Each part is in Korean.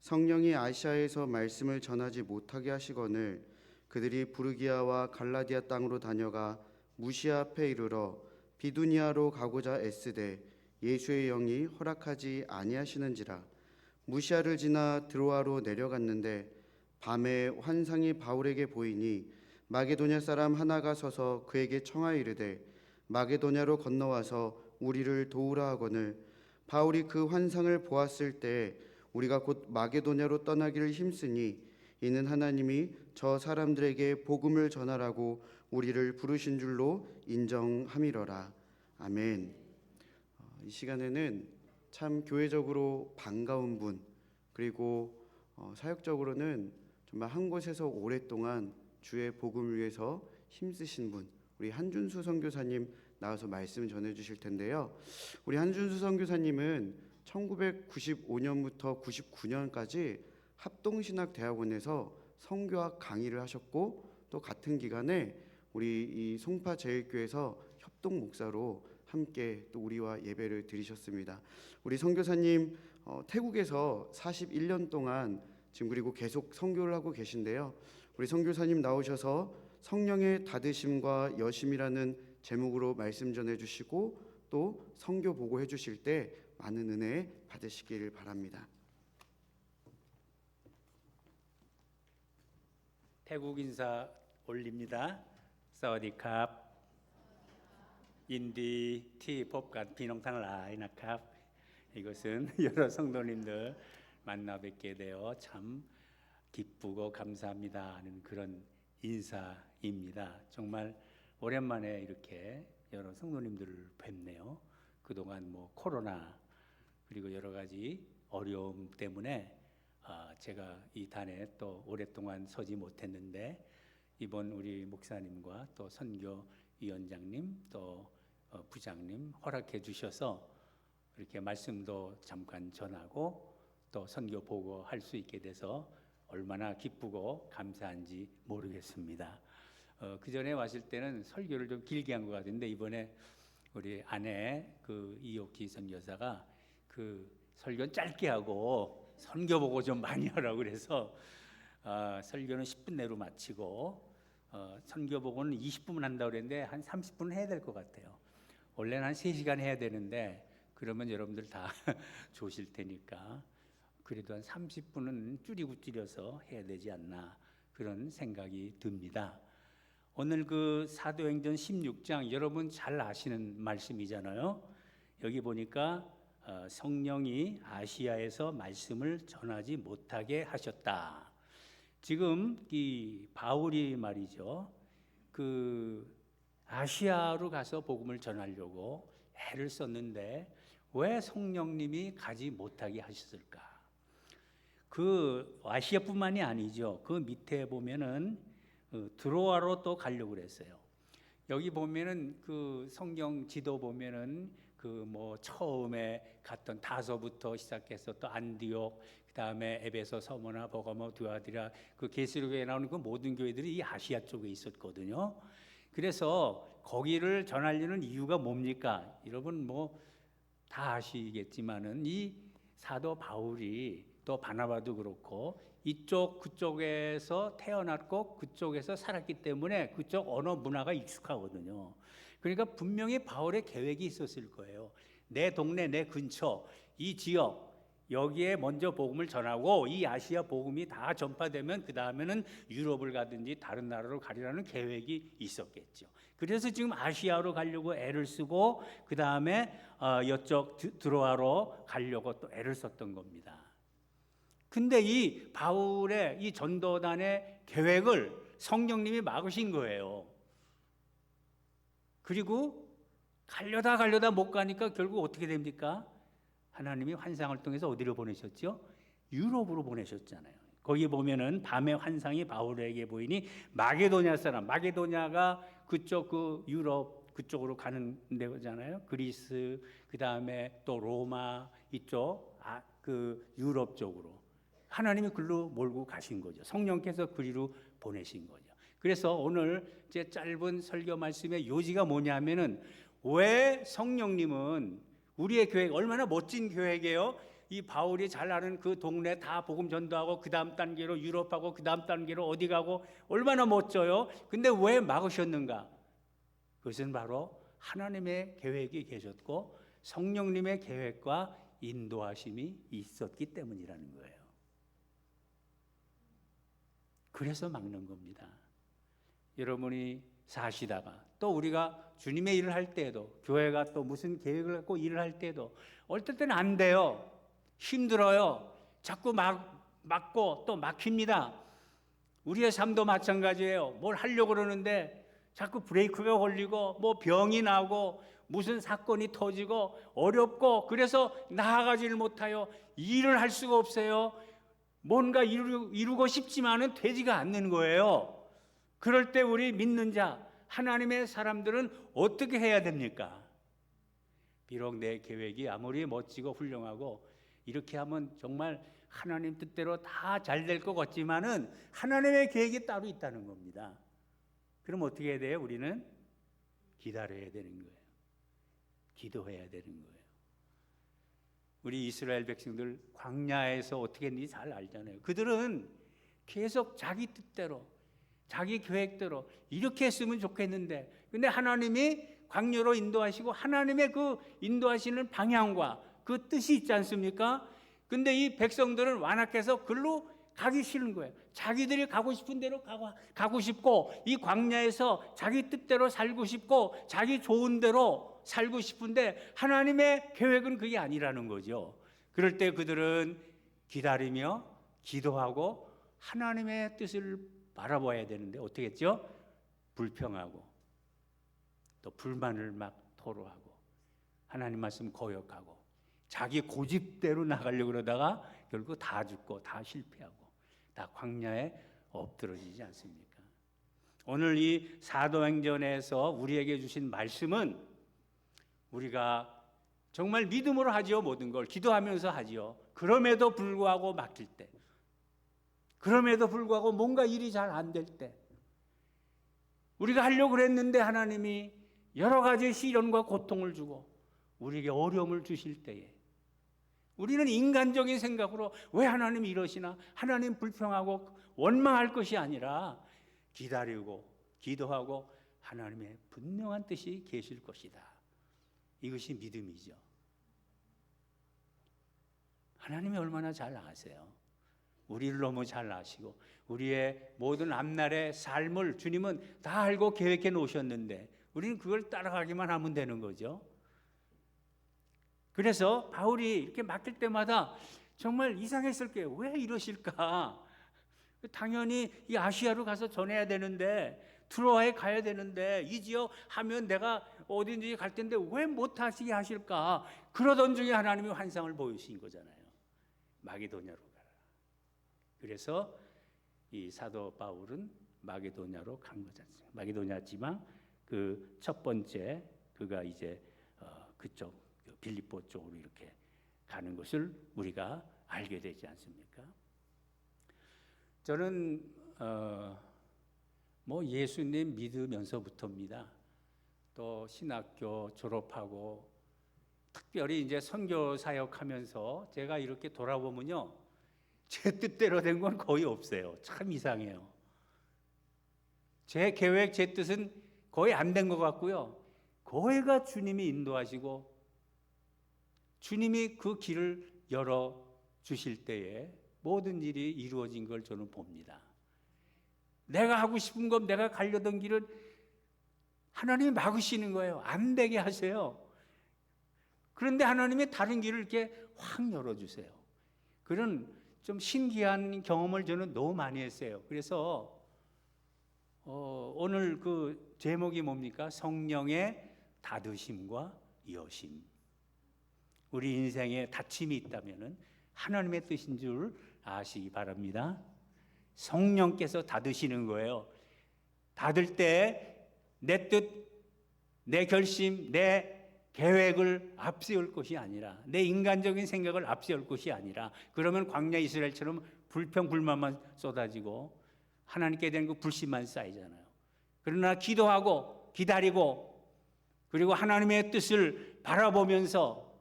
성령이 아시아에서 말씀을 전하지 못하게 하시거늘 그들이 부르기아와 갈라디아 땅으로 다녀가 무시아 앞에 이르러 비두니아로 가고자 애쓰되 예수의 영이 허락하지 아니하시는지라. 무시아를 지나 드로아로 내려갔는데 밤에 환상이 바울에게 보이니 마게도냐 사람 하나가 서서 그에게 청하여 이르되 마게도냐로 건너와서 우리를 도우라 하거늘 바울이 그 환상을 보았을 때 우리가 곧 마게도냐로 떠나기를 힘쓰니 이는 하나님이 저 사람들에게 복음을 전하라고 우리를 부르신 줄로 인정함이러라. 아멘. 이 시간에는 참 교회적으로 반가운 분, 그리고 사역적으로는 정말 한 곳에서 오랫동안 주의 복음을 위해서 힘쓰신 분, 우리 한준수 선교사님 나와서 말씀 전해 주실 텐데요. 우리 한준수 선교사님은 1995년부터 99년까지 합동신학대학원에서 선교학 강의를 하셨고, 또 같은 기간에 우리 이 송파제일교회에서 협동 목사로 함께 또 우리와 예배를 드리셨습니다. 우리 선교사님 태국에서 41년 동안 지금 그리고 계속 선교를 하고 계신데요. 우리 선교사님 나오셔서 성령의 다드심과 여심이라는 제목으로 말씀 전해주시고 또 선교 보고해 주실 때 많은 은혜 받으시기를 바랍니다. 태국 인사 올립니다. 사와디캅 인디 티 법간 비농탕 라이나캅. 이것은 여러 성도님들 만나 뵙게 되어 참 기쁘고 감사합니다 하는 그런 인사입니다. 정말 오랜만에 이렇게 여러 성도님들을 뵙네요. 그동안 코로나 그리고 여러 가지 어려움 때문에 제가 이 단에 또 오랫동안 서지 못했는데, 이번 우리 목사님과 또 선교위원장님 또 부장님 허락해 주셔서 이렇게 말씀도 잠깐 전하고 또 선교 보고할 수 있게 돼서 얼마나 기쁘고 감사한지 모르겠습니다. 그 전에 왔을 때는 설교를 좀 길게 한 것 같은데, 이번에 우리 아내 이옥희 선교사가 설교는 짧게 하고 선교 보고 좀 많이 하라고 그래서 설교는 10분 내로 마치고 선교 보고는 20분 한다고 그랬는데 한 30분 해야 될 것 같아요. 원래는 한 3시간 해야 되는데 그러면 여러분들 다 좋으실 테니까 그래도 한 30분은 줄여서 해야 되지 않나 그런 생각이 듭니다. 오늘 사도행전 16장 여러분 잘 아시는 말씀이잖아요. 여기 보니까 성령이 아시아에서 말씀을 전하지 못하게 하셨다. 지금 이 바울이 말이죠, 아시아로 가서 복음을 전하려고 애를 썼는데 왜 성령님이 가지 못하게 하셨을까? 아시아뿐만이 아니죠. 그 밑에 보면은 드로아로 또 가려고 그랬어요. 여기 보면은 성경 지도 보면은 처음에 갔던 다소부터 시작해서 또 안디옥, 그 다음에 에베소, 서머나, 버가모, 두아디라, 계시록에 나오는 모든 교회들이 이 아시아 쪽에 있었거든요. 그래서 거기를 전하려는 이유가 뭡니까? 여러분 다 아시겠지만은 이 사도 바울이 또 바나바도 그렇고 그쪽에서 태어났고 그쪽에서 살았기 때문에 그쪽 언어 문화가 익숙하거든요. 그러니까 분명히 바울의 계획이 있었을 거예요. 내 동네, 내 근처, 이 지역 여기에 먼저 복음을 전하고 이 아시아 복음이 다 전파되면 그 다음에는 유럽을 가든지 다른 나라로 가리라는 계획이 있었겠죠. 그래서 지금 아시아로 가려고 애를 쓰고 그 다음에 이쪽 드로아로 가려고 또 애를 썼던 겁니다. 근데 이 바울의 이 전도단의 계획을 성령님이 막으신 거예요. 그리고 가려다 못 가니까 결국 어떻게 됩니까? 하나님이 환상을 통해서 어디로 보내셨죠? 유럽으로 보내셨잖아요. 거기 보면은 밤에 환상이 바울에게 보이니 마게도냐 사람, 마게도냐가 그쪽 유럽 그쪽으로 가는 데잖아요. 그리스, 그 다음에 또 로마 이쪽 유럽 쪽으로 하나님이 글로 몰고 가신 거죠. 성령께서 그리로 보내신 거죠. 그래서 오늘 제 짧은 설교 말씀의 요지가 뭐냐면은 왜 성령님은 우리의 계획, 얼마나 멋진 계획이에요. 이 바울이 잘 아는 그 동네 다 복음 전도하고 그 다음 단계로 유럽하고 그 다음 단계로 어디 가고 얼마나 멋져요. 근데 왜 막으셨는가? 그것은 바로 하나님의 계획이 계셨고 성령님의 계획과 인도하심이 있었기 때문이라는 거예요. 그래서 막는 겁니다. 여러분이 사시다가 또 우리가 주님의 일을 할 때에도 교회가 또 무슨 계획을 갖고 일을 할 때에도 어떨 때는 안 돼요. 힘들어요. 자꾸 막고 또 막힙니다. 우리의 삶도 마찬가지예요. 뭘 하려고 그러는데 자꾸 브레이크가 걸리고 뭐 병이 나고 무슨 사건이 터지고 어렵고 그래서 나아가지를 못하여 일을 할 수가 없어요. 뭔가 이루고 싶지만은 되지가 않는 거예요. 그럴 때 우리 믿는 자, 하나님의 사람들은 어떻게 해야 됩니까? 비록 내 계획이 아무리 멋지고 훌륭하고 이렇게 하면 정말 하나님 뜻대로 다 잘 될 것 같지만은 하나님의 계획이 따로 있다는 겁니다. 그럼 어떻게 해야 돼요? 우리는 기다려야 되는 거예요. 기도해야 되는 거예요. 우리 이스라엘 백성들 광야에서 어떻게 했는지 잘 알잖아요. 그들은 계속 자기 뜻대로 자기 계획대로 이렇게 했으면 좋겠는데 근데 하나님이 광야로 인도하시고 하나님의 그 인도하시는 방향과 그 뜻이 있지 않습니까? 근데 이 백성들은 완악해서 글로 가기 싫은 거예요. 자기들이 가고 싶은 대로 가고 싶고 이 광야에서 자기 뜻대로 살고 싶고 자기 좋은 대로 살고 싶은데 하나님의 계획은 그게 아니라는 거죠. 그럴 때 그들은 기다리며 기도하고 하나님의 뜻을 바라봐야 되는데 어떻게 했죠? 불평하고 또 불만을 막 토로하고 하나님 말씀 거역하고 자기 고집대로 나가려고 그러다가 결국 다 죽고 다 실패하고 다 광야에 엎드러지지 않습니까? 오늘 이 사도행전에서 우리에게 주신 말씀은 우리가 정말 믿음으로 하지요. 모든 걸 기도하면서 하지요. 그럼에도 불구하고 막힐 때, 그럼에도 불구하고 뭔가 일이 잘 안 될 때, 우리가 하려고 그랬는데 하나님이 여러 가지 시련과 고통을 주고 우리에게 어려움을 주실 때에 우리는 인간적인 생각으로 왜 하나님이 이러시나, 하나님 불평하고 원망할 것이 아니라 기다리고 기도하고 하나님의 분명한 뜻이 계실 것이다. 이것이 믿음이죠. 하나님이 얼마나 잘 아세요. 우리를 너무 잘 아시고 우리의 모든 앞날의 삶을 주님은 다 알고 계획해 놓으셨는데 우리는 그걸 따라가기만 하면 되는 거죠. 그래서 바울이 이렇게 맡길 때마다 정말 이상했을 거예요. 왜 이러실까? 당연히 이 아시아로 가서 전해야 되는데 트로아에 가야 되는데 이 지역 하면 내가 어딘지 갈 텐데 왜 못하시게 하실까? 그러던 중에 하나님이 환상을 보이신 거잖아요. 마게도냐로 가라. 그래서 이 사도 바울은 마게도냐로 간 거잖아요. 마게도냐지만 그 첫 번째 그가 이제 그쪽 빌립보 쪽으로 이렇게 가는 것을 우리가 알게 되지 않습니까? 저는 뭐 예수님 믿으면서부터입니다. 또 신학교 졸업하고 특별히 이제 선교 사역하면서 제가 이렇게 돌아보면요, 제 뜻대로 된 건 거의 없어요. 참 이상해요. 제 계획, 제 뜻은 거의 안 된 것 같고요. 거의가 주님이 인도하시고 주님이 그 길을 열어 주실 때에 모든 일이 이루어진 걸 저는 봅니다. 내가 하고 싶은 것, 내가 가려던 길을 하나님이 막으시는 거예요. 안 되게 하세요. 그런데 하나님이 다른 길을 이렇게 확 열어주세요. 그런 좀 신기한 경험을 저는 너무 많이 했어요. 그래서 오늘 그 제목이 뭡니까? 성령의 다드심과 여심. 우리 인생에 다침이 있다면 하나님의 뜻인 줄 아시기 바랍니다. 성령께서 다드시는 거예요. 다들 때 내 뜻, 내 결심, 내 계획을 앞세울 것이 아니라, 내 인간적인 생각을 앞세울 것이 아니라, 그러면 광야 이스라엘처럼 불평 불만만 쏟아지고 하나님께 대한 그 불신만 쌓이잖아요. 그러나 기도하고 기다리고 그리고 하나님의 뜻을 바라보면서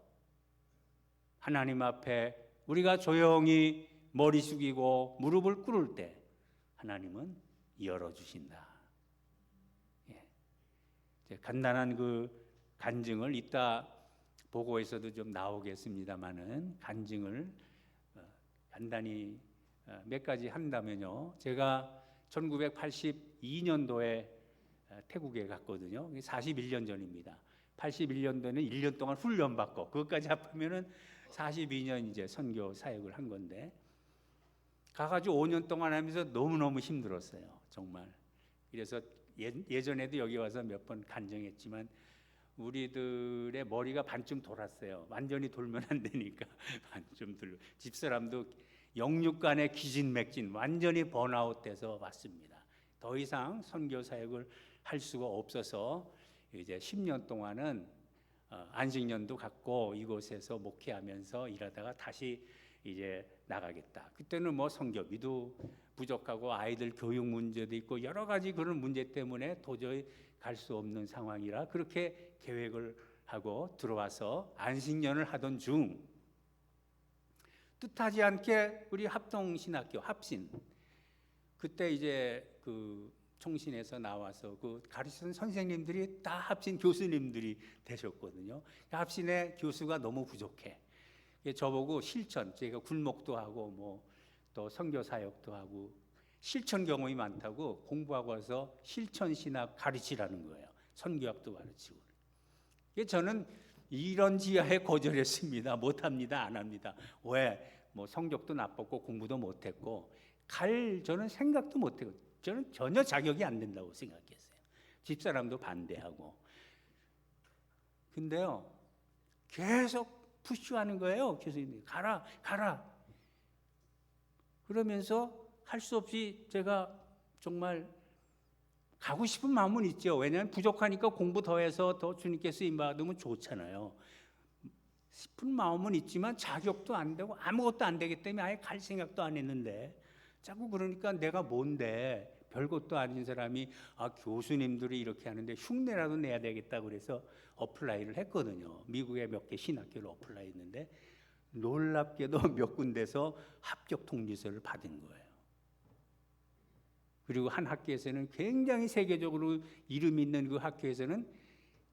하나님 앞에 우리가 조용히 머리 숙이고 무릎을 꿇을 때 하나님은 열어주신다. 예. 간단한 그 간증을 이따 보고에서도 좀 나오겠습니다만은 간증을 간단히 몇 가지 한다면요. 제가 1982년도에 태국에 갔거든요. 41년 전입니다. 81년도에는 1년 동안 훈련 받고 그것까지 합하면은 42년 이제 선교 사역을 한 건데 가가지고 5년 동안 하면서 너무너무 힘들었어요. 정말. 그래서 예전에도 여기 와서 몇 번 간증했지만 우리들의 머리가 반쯤 돌았어요. 완전히 돌면 안 되니까 반쯤 돌. 집사람도 영육간의 기진맥진 완전히 번아웃돼서 왔습니다. 더 이상 선교 사역을 할 수가 없어서 이제 10년 동안은 안식년도 갖고 이곳에서 목회하면서 일하다가 다시 이제 나가겠다. 그때는 뭐 선교비도 부족하고 아이들 교육 문제도 있고 여러 가지 그런 문제 때문에 도저히 갈 수 없는 상황이라 그렇게 계획을 하고 들어와서 안식년을 하던 중 뜻하지 않게 우리 합동신학교 합신 그때 이제 그 총신에서 나와서 그 가르치는 선생님들이 다 합신 교수님들이 되셨거든요. 합신의 교수가 너무 부족해. 저보고 실천, 제가 굴목도 하고 뭐 또 선교 사역도 하고 실천 경험이 많다고 공부하고 와서 실천 신학 가르치라는 거예요. 선교학도 가르치고. 저는 이런 지하에 거절했습니다. 못합니다, 안 합니다. 왜? 뭐 성적도 나빴고 공부도 못했고 저는 생각도 못했고 저는 전혀 자격이 안 된다고 생각했어요. 집사람도 반대하고. 근데요, 계속 푸시하는 거예요. 교수님이 가라, 가라. 그러면서 할 수 없이 제가 정말 가고 싶은 마음은 있죠. 왜냐하면 부족하니까 공부 더해서 더 주님께 쓰임 받으면 좋잖아요. 싶은 마음은 있지만 자격도 안 되고 아무것도 안 되기 때문에 아예 갈 생각도 안 했는데 자꾸 그러니까 내가 뭔데 별것도 아닌 사람이 교수님들이 이렇게 하는데 흉내라도 내야 되겠다 그래서 어플라이를 했거든요. 미국에 몇 개 신학교를 어플라이했는데 놀랍게도 몇 군데서 합격 통지서를 받은 거예요. 그리고 한 학교에서는 굉장히 세계적으로 이름 있는 그 학교에서는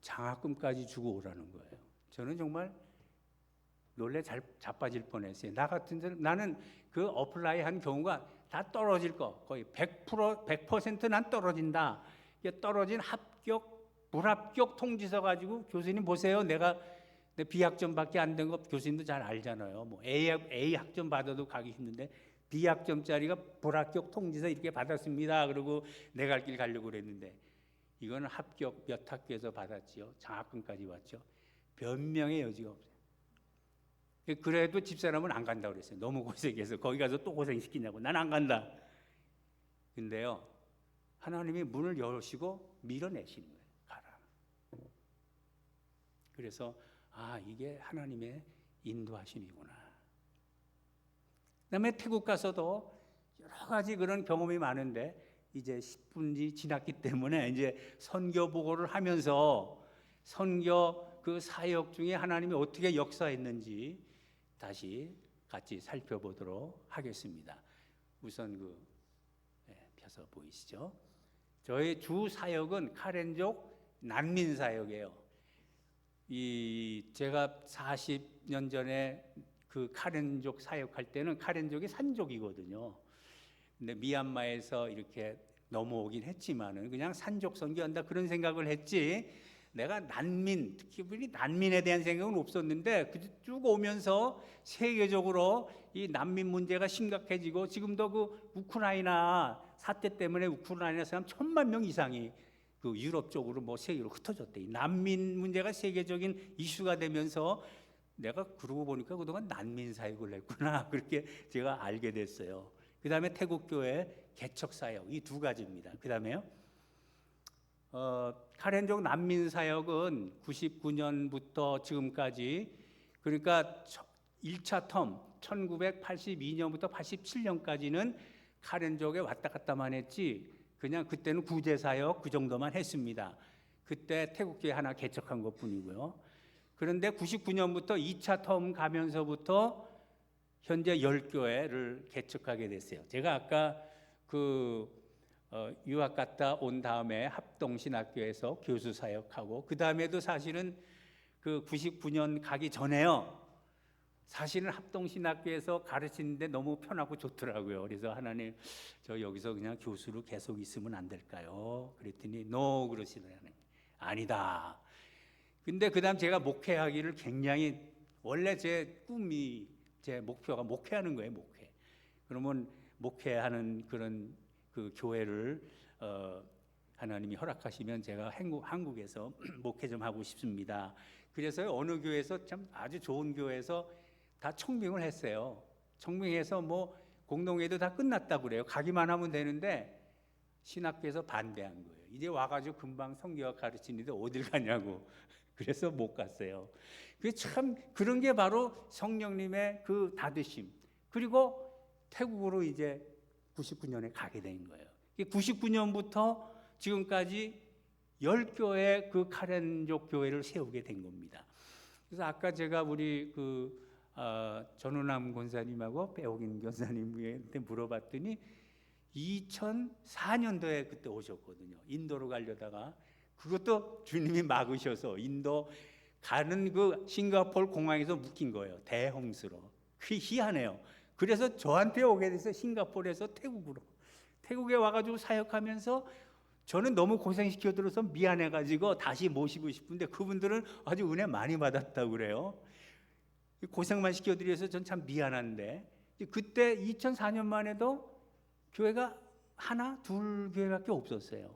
장학금까지 주고 오라는 거예요. 저는 정말 놀래 자빠질 뻔했어요. 나 같은 사람, 나는 그 어플라이 한 경우가 다 떨어질 거 거의 100% 난 떨어진다. 떨어진 합격, 불합격 통지서 가지고 교수님 보세요. 내가 B학점밖에 안 된 거 교수님도 잘 알잖아요. 뭐 A 학점 받아도 가기 힘든데 B학점짜리가 불합격 통지서 이렇게 받았습니다. 그리고 내 갈 길 가려고 그랬는데 이거는 합격 몇 학교에서 받았지요. 장학금까지 왔죠. 변명의 여지가 없어요. 그래도 집사람은 안 간다고 그랬어요. 너무 고생해서 거기 가서 또 고생시키냐고. 난 안 간다. 근데요, 하나님이 문을 여시고 밀어내시는 거예요. 가라. 그래서 이게 하나님의 인도하심이구나. 그다음에 태국 가서도 여러 가지 그런 경험이 많은데 이제 10분이 지났기 때문에 이제 선교 보고를 하면서 선교 그 사역 중에 하나님이 어떻게 역사했는지 다시 같이 살펴보도록 하겠습니다. 우선 펴서 보이시죠? 저의 주 사역은 카렌족 난민 사역이에요. 제가 40년 전에 그 카렌족 사역할 때는 카렌족이 산족이거든요. 근데 미얀마에서 이렇게 넘어오긴 했지만은 그냥 산족 선교한다 그런 생각을 했지. 내가 난민, 특히 우리 난민에 대한 생각은 없었는데 쭉 오면서 세계적으로 이 난민 문제가 심각해지고 지금도 그 우크라이나 사태 때문에 우크라이나 사람 1,000만 명 이상이 그 유럽 쪽으로 뭐 세계로 흩어졌대. 이 난민 문제가 세계적인 이슈가 되면서 내가 그러고 보니까 그동안 난민 사역을 했구나 그렇게 제가 알게 됐어요. 그 다음에 태국 교회 개척 사역 이 두 가지입니다. 그 다음에요. 카렌족 난민 사역은 99년부터 지금까지 그러니까 1차 텀 1982년부터 87년까지는 카렌족에 왔다 갔다만 했지 그냥 그때는 구제 사역 그 정도만 했습니다. 그때 태국교회 하나 개척한 것뿐이고요. 그런데 99년부터 2차 터움 가면서부터 현재 10교회를 개척하게 됐어요. 제가 아까 유학 갔다 온 다음에 합동신학교에서 교수 사역하고, 그 다음에도 사실은 99년 가기 전에요, 사실은 합동신학교에서 가르치는데 너무 편하고 좋더라고요. 그래서 하나님, 저 여기서 그냥 교수로 계속 있으면 안 될까요? 그랬더니 노 그러시더라고요. 아니다. 근데 그 다음 제가 목회하기를 굉장히, 원래 제 꿈이, 제 목표가 목회하는 거예요. 목회. 그러면 목회하는 그런 교회를 하나님이 허락하시면 제가 한국에서 목회 좀 하고 싶습니다. 그래서 어느 교회에서 참 아주 좋은 교회에서 다 청빙을 했어요. 청빙해서 뭐 공동회도 다 끝났다고 그래요. 가기만 하면 되는데 신학교에서 반대한 거예요. 이제 와가지고 금방 성경학 가르치는데 어딜 가냐고. 그래서 못 갔어요. 참 그런 게 바로 성령님의 그 다드심. 그리고 태국으로 이제 99년에 가게 된 거예요. 99년부터 지금까지 10교회 그 카렌족 교회를 세우게 된 겁니다. 그래서 아까 제가 우리 전우남 권사님하고 배옥인 권사님한테 물어봤더니 2004년도에 그때 오셨거든요. 인도로 가려다가 그것도 주님이 막으셔서 인도 가는 싱가포르 공항에서 묶인 거예요. 대홍수로. 그게 희한해요. 그래서 저한테 오게 돼서 싱가포르에서 태국에 와가지고 사역하면서 저는 너무 고생시켜드려서 미안해가지고 다시 모시고 싶은데 그분들은 아주 은혜 많이 받았다고 그래요. 고생만 시켜드려서 전 참 미안한데, 그때 2004년만 해도 교회가 하나, 둘 교회밖에 없었어요.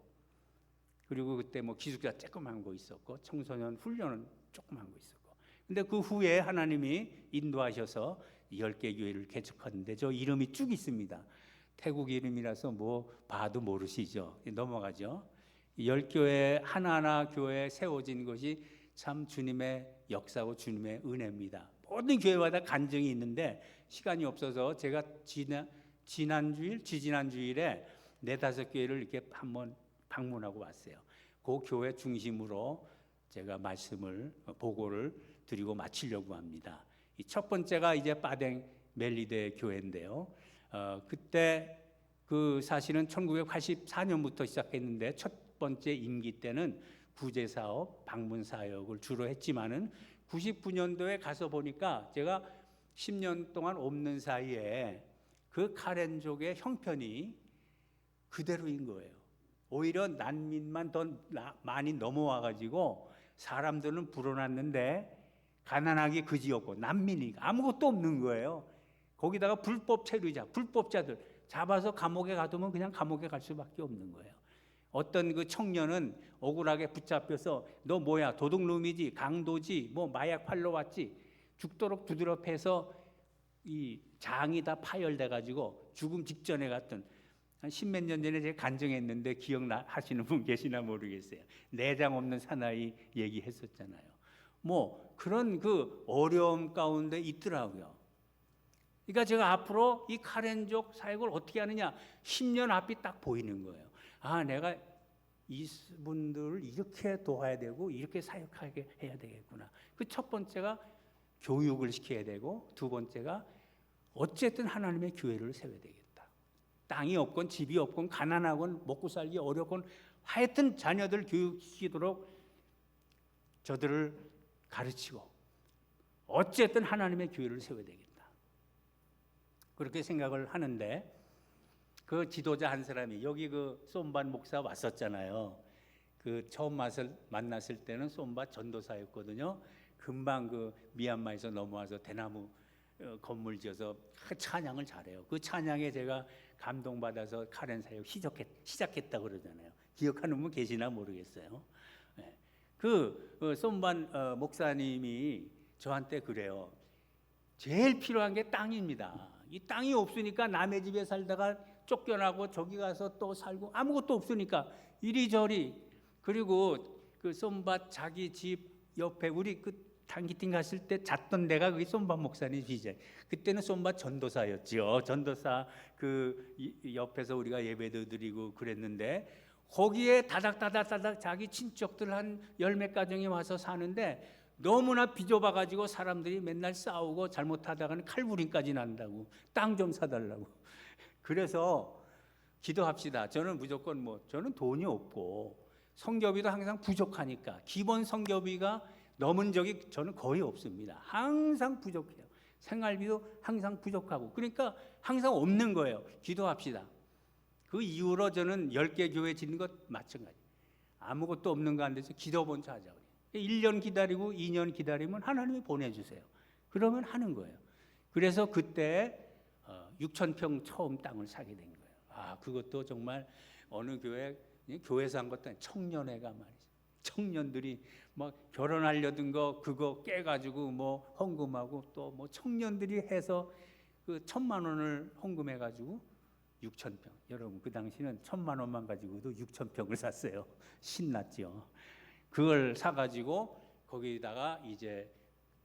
그리고 그때 뭐 기숙사 조그만 거 있었고 청소년 훈련은 조그만 거 있었고, 근데 그 후에 하나님이 인도하셔서 10개 교회를 개척하는데 저 이름이 쭉 있습니다. 태국 이름이라서 뭐 봐도 모르시죠. 넘어가죠. 10교회 하나하나 교회 세워진 것이 참 주님의 역사고 주님의 은혜입니다. 모든 교회마다 간증이 있는데 시간이 없어서 제가 지지난 주일에 4-5교회를 이렇게 한번 방문하고 왔어요. 그 교회 중심으로 제가 보고를 드리고 마치려고 합니다. 이 첫 번째가 이제 빠댕 멜리데 교회인데요. 그때 사실은 1984년부터 시작했는데 첫 번째 임기 때는 구제사업, 방문사역을 주로 했지만은 99년도에 가서 보니까 제가 10년 동안 없는 사이에 그 카렌족의 형편이 그대로인 거예요. 오히려 난민만 더 많이 넘어와가지고 사람들은 불어났는데 가난하기 그지없고 난민이니까 아무것도 없는 거예요. 거기다가 불법 체류자, 불법자들 잡아서 감옥에 가두면 그냥 감옥에 갈 수밖에 없는 거예요. 어떤 청년은 억울하게 붙잡혀서 너 뭐야, 도둑놈이지, 강도지, 뭐 마약 팔러 왔지, 죽도록 두드려 패서 이 장이 다 파열돼 가지고 죽음 직전에 갔던, 한 10몇 년 전에 제가 간증했는데 기억하시는 분 계시나 모르겠어요. 내장 없는 사나이 얘기했었잖아요. 뭐 그런 어려움 가운데 있더라고요. 그러니까 제가 앞으로 이 카렌족 사역을 어떻게 하느냐, 10년 앞이 딱 보이는 거예요. 아, 내가 이분들을 이렇게 도와야 되고 이렇게 사역하게 해야 되겠구나. 그 첫 번째가 교육을 시켜야 되고, 두 번째가 어쨌든 하나님의 교회를 세워야 되겠다. 땅이 없건 집이 없건 가난하건 먹고 살기 어렵건 하여튼 자녀들 교육시키도록 저들을 가르치고 어쨌든 하나님의 교회를 세워야 되겠다. 그렇게 생각을 하는데 그 지도자 한 사람이 여기 솜반 목사 왔었잖아요. 처음 만났을 때는 솜바 전도사였거든요. 금방 미얀마에서 넘어와서 대나무 건물 지어서 찬양을 잘해요. 그 찬양에 제가 감동받아서 카렌 사역 시작했다고 그러잖아요. 기억하는 분 계시나 모르겠어요. 네. 솜반 목사님이 저한테 그래요. 제일 필요한 게 땅입니다. 이 땅이 없으니까 남의 집에 살다가 쫓겨나고 저기 가서 또 살고 아무것도 없으니까 이리저리. 그리고 솜바 자기 집 옆에 우리 단기팀 갔을 때 잤던 데가 그게 솜바 목사님 집이죠. 그때는 솜바 전도사였죠. 전도사 옆에서 우리가 예배도 드리고 그랬는데 거기에 다닥다닥 자기 친척들 한 10몇 가정이 와서 사는데 너무나 비좁아가지고 사람들이 맨날 싸우고 잘못하다가는 칼부림까지 난다고. 땅 좀 사달라고. 그래서 기도합시다. 저는 무조건 저는 돈이 없고 성교비도 항상 부족하니까 기본 성교비가 넘은 적이 저는 거의 없습니다. 항상 부족해요. 생활비도 항상 부족하고, 그러니까 항상 없는 거예요. 기도합시다. 그 이후로 저는 10개 교회 짓는 것 마찬가지. 아무것도 없는 가운데서 기도 먼저 하자 그래요. 1년 기다리고 2년 기다리면 하나님이 보내주세요. 그러면 하는 거예요. 그래서 그때 6,000평 처음 땅을 사게 된 거예요. 그것도 정말 어느 교회에서 한 것도 아니고 청년회가 말이죠. 청년들이 막 결혼하려던 거 그거 깨가지고 헌금하고 또 청년들이 해서 그 1,000만 원을 헌금해가지고 6,000평. 여러분 그 당시는 1,000만 원만 가지고도 6,000평을 샀어요. 신났죠. 그걸 사가지고 거기다가 이제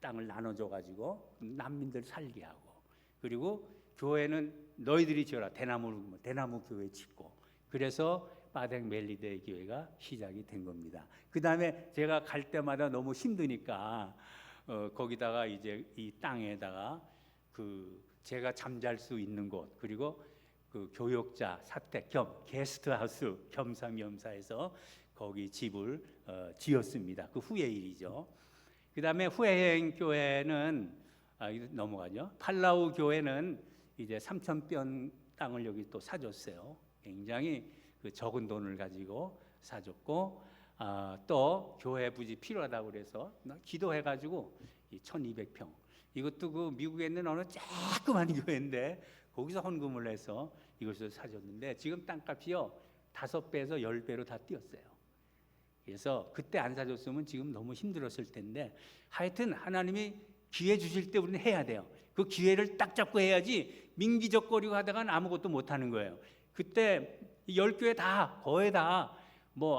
땅을 나눠줘가지고 난민들 살게 하고, 그리고 교회는 너희들이 지어라. 대나무 교회 짓고, 그래서 바댕 멜리데 교회가 시작이 된 겁니다. 그 다음에 제가 갈 때마다 너무 힘드니까 거기다가 이제 이 땅에다가 제가 잠잘 수 있는 곳, 그리고 그 교역자 사택 겸 게스트하우스 겸사겸사해서 거기 집을 지었습니다. 그 후의 일이죠. 그 다음에 후에행 교회는 넘어가죠. 팔라우 교회는 이제 3,000평 땅을 여기 또 사줬어요. 굉장히 그 적은 돈을 가지고 사줬고, 또 교회 부지 필요하다고 그래서 기도해가지고 1,200평. 이것도 그 미국에 있는 어느 조그만 교회인데 거기서 헌금을 해서 이것을 사줬는데 지금 땅값이요 5배에서 10배로 다 뛰었어요. 그래서 그때 안 사줬으면 지금 너무 힘들었을 텐데, 하여튼 하나님이 기회 주실 때 우리는 해야 돼요. 그 기회를 딱 잡고 해야지 민기적거리고 하다가는 아무것도 못하는 거예요. 그때 10교회 다 거의 다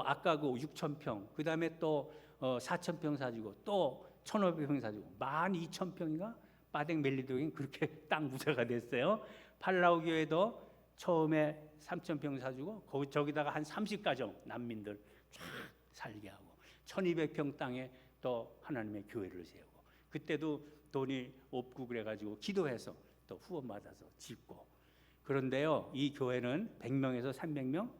아까 그 6,000평, 그 다음에 또 4,000평 사주고 또 1,500평 사주고 12,000평인가 바댕 멜리도에 그렇게 땅 부자가 됐어요. 팔라우 교회도 처음에 3,000평 사주고 저기다가 한 30가정 난민들 쫙 살게 하고 1,200평 땅에 또 하나님의 교회를 세우고, 그때도 돈이 없고 그래가지고 기도해서 또 후원 받아서 짓고. 그런데요, 이 교회는 100명에서 300명,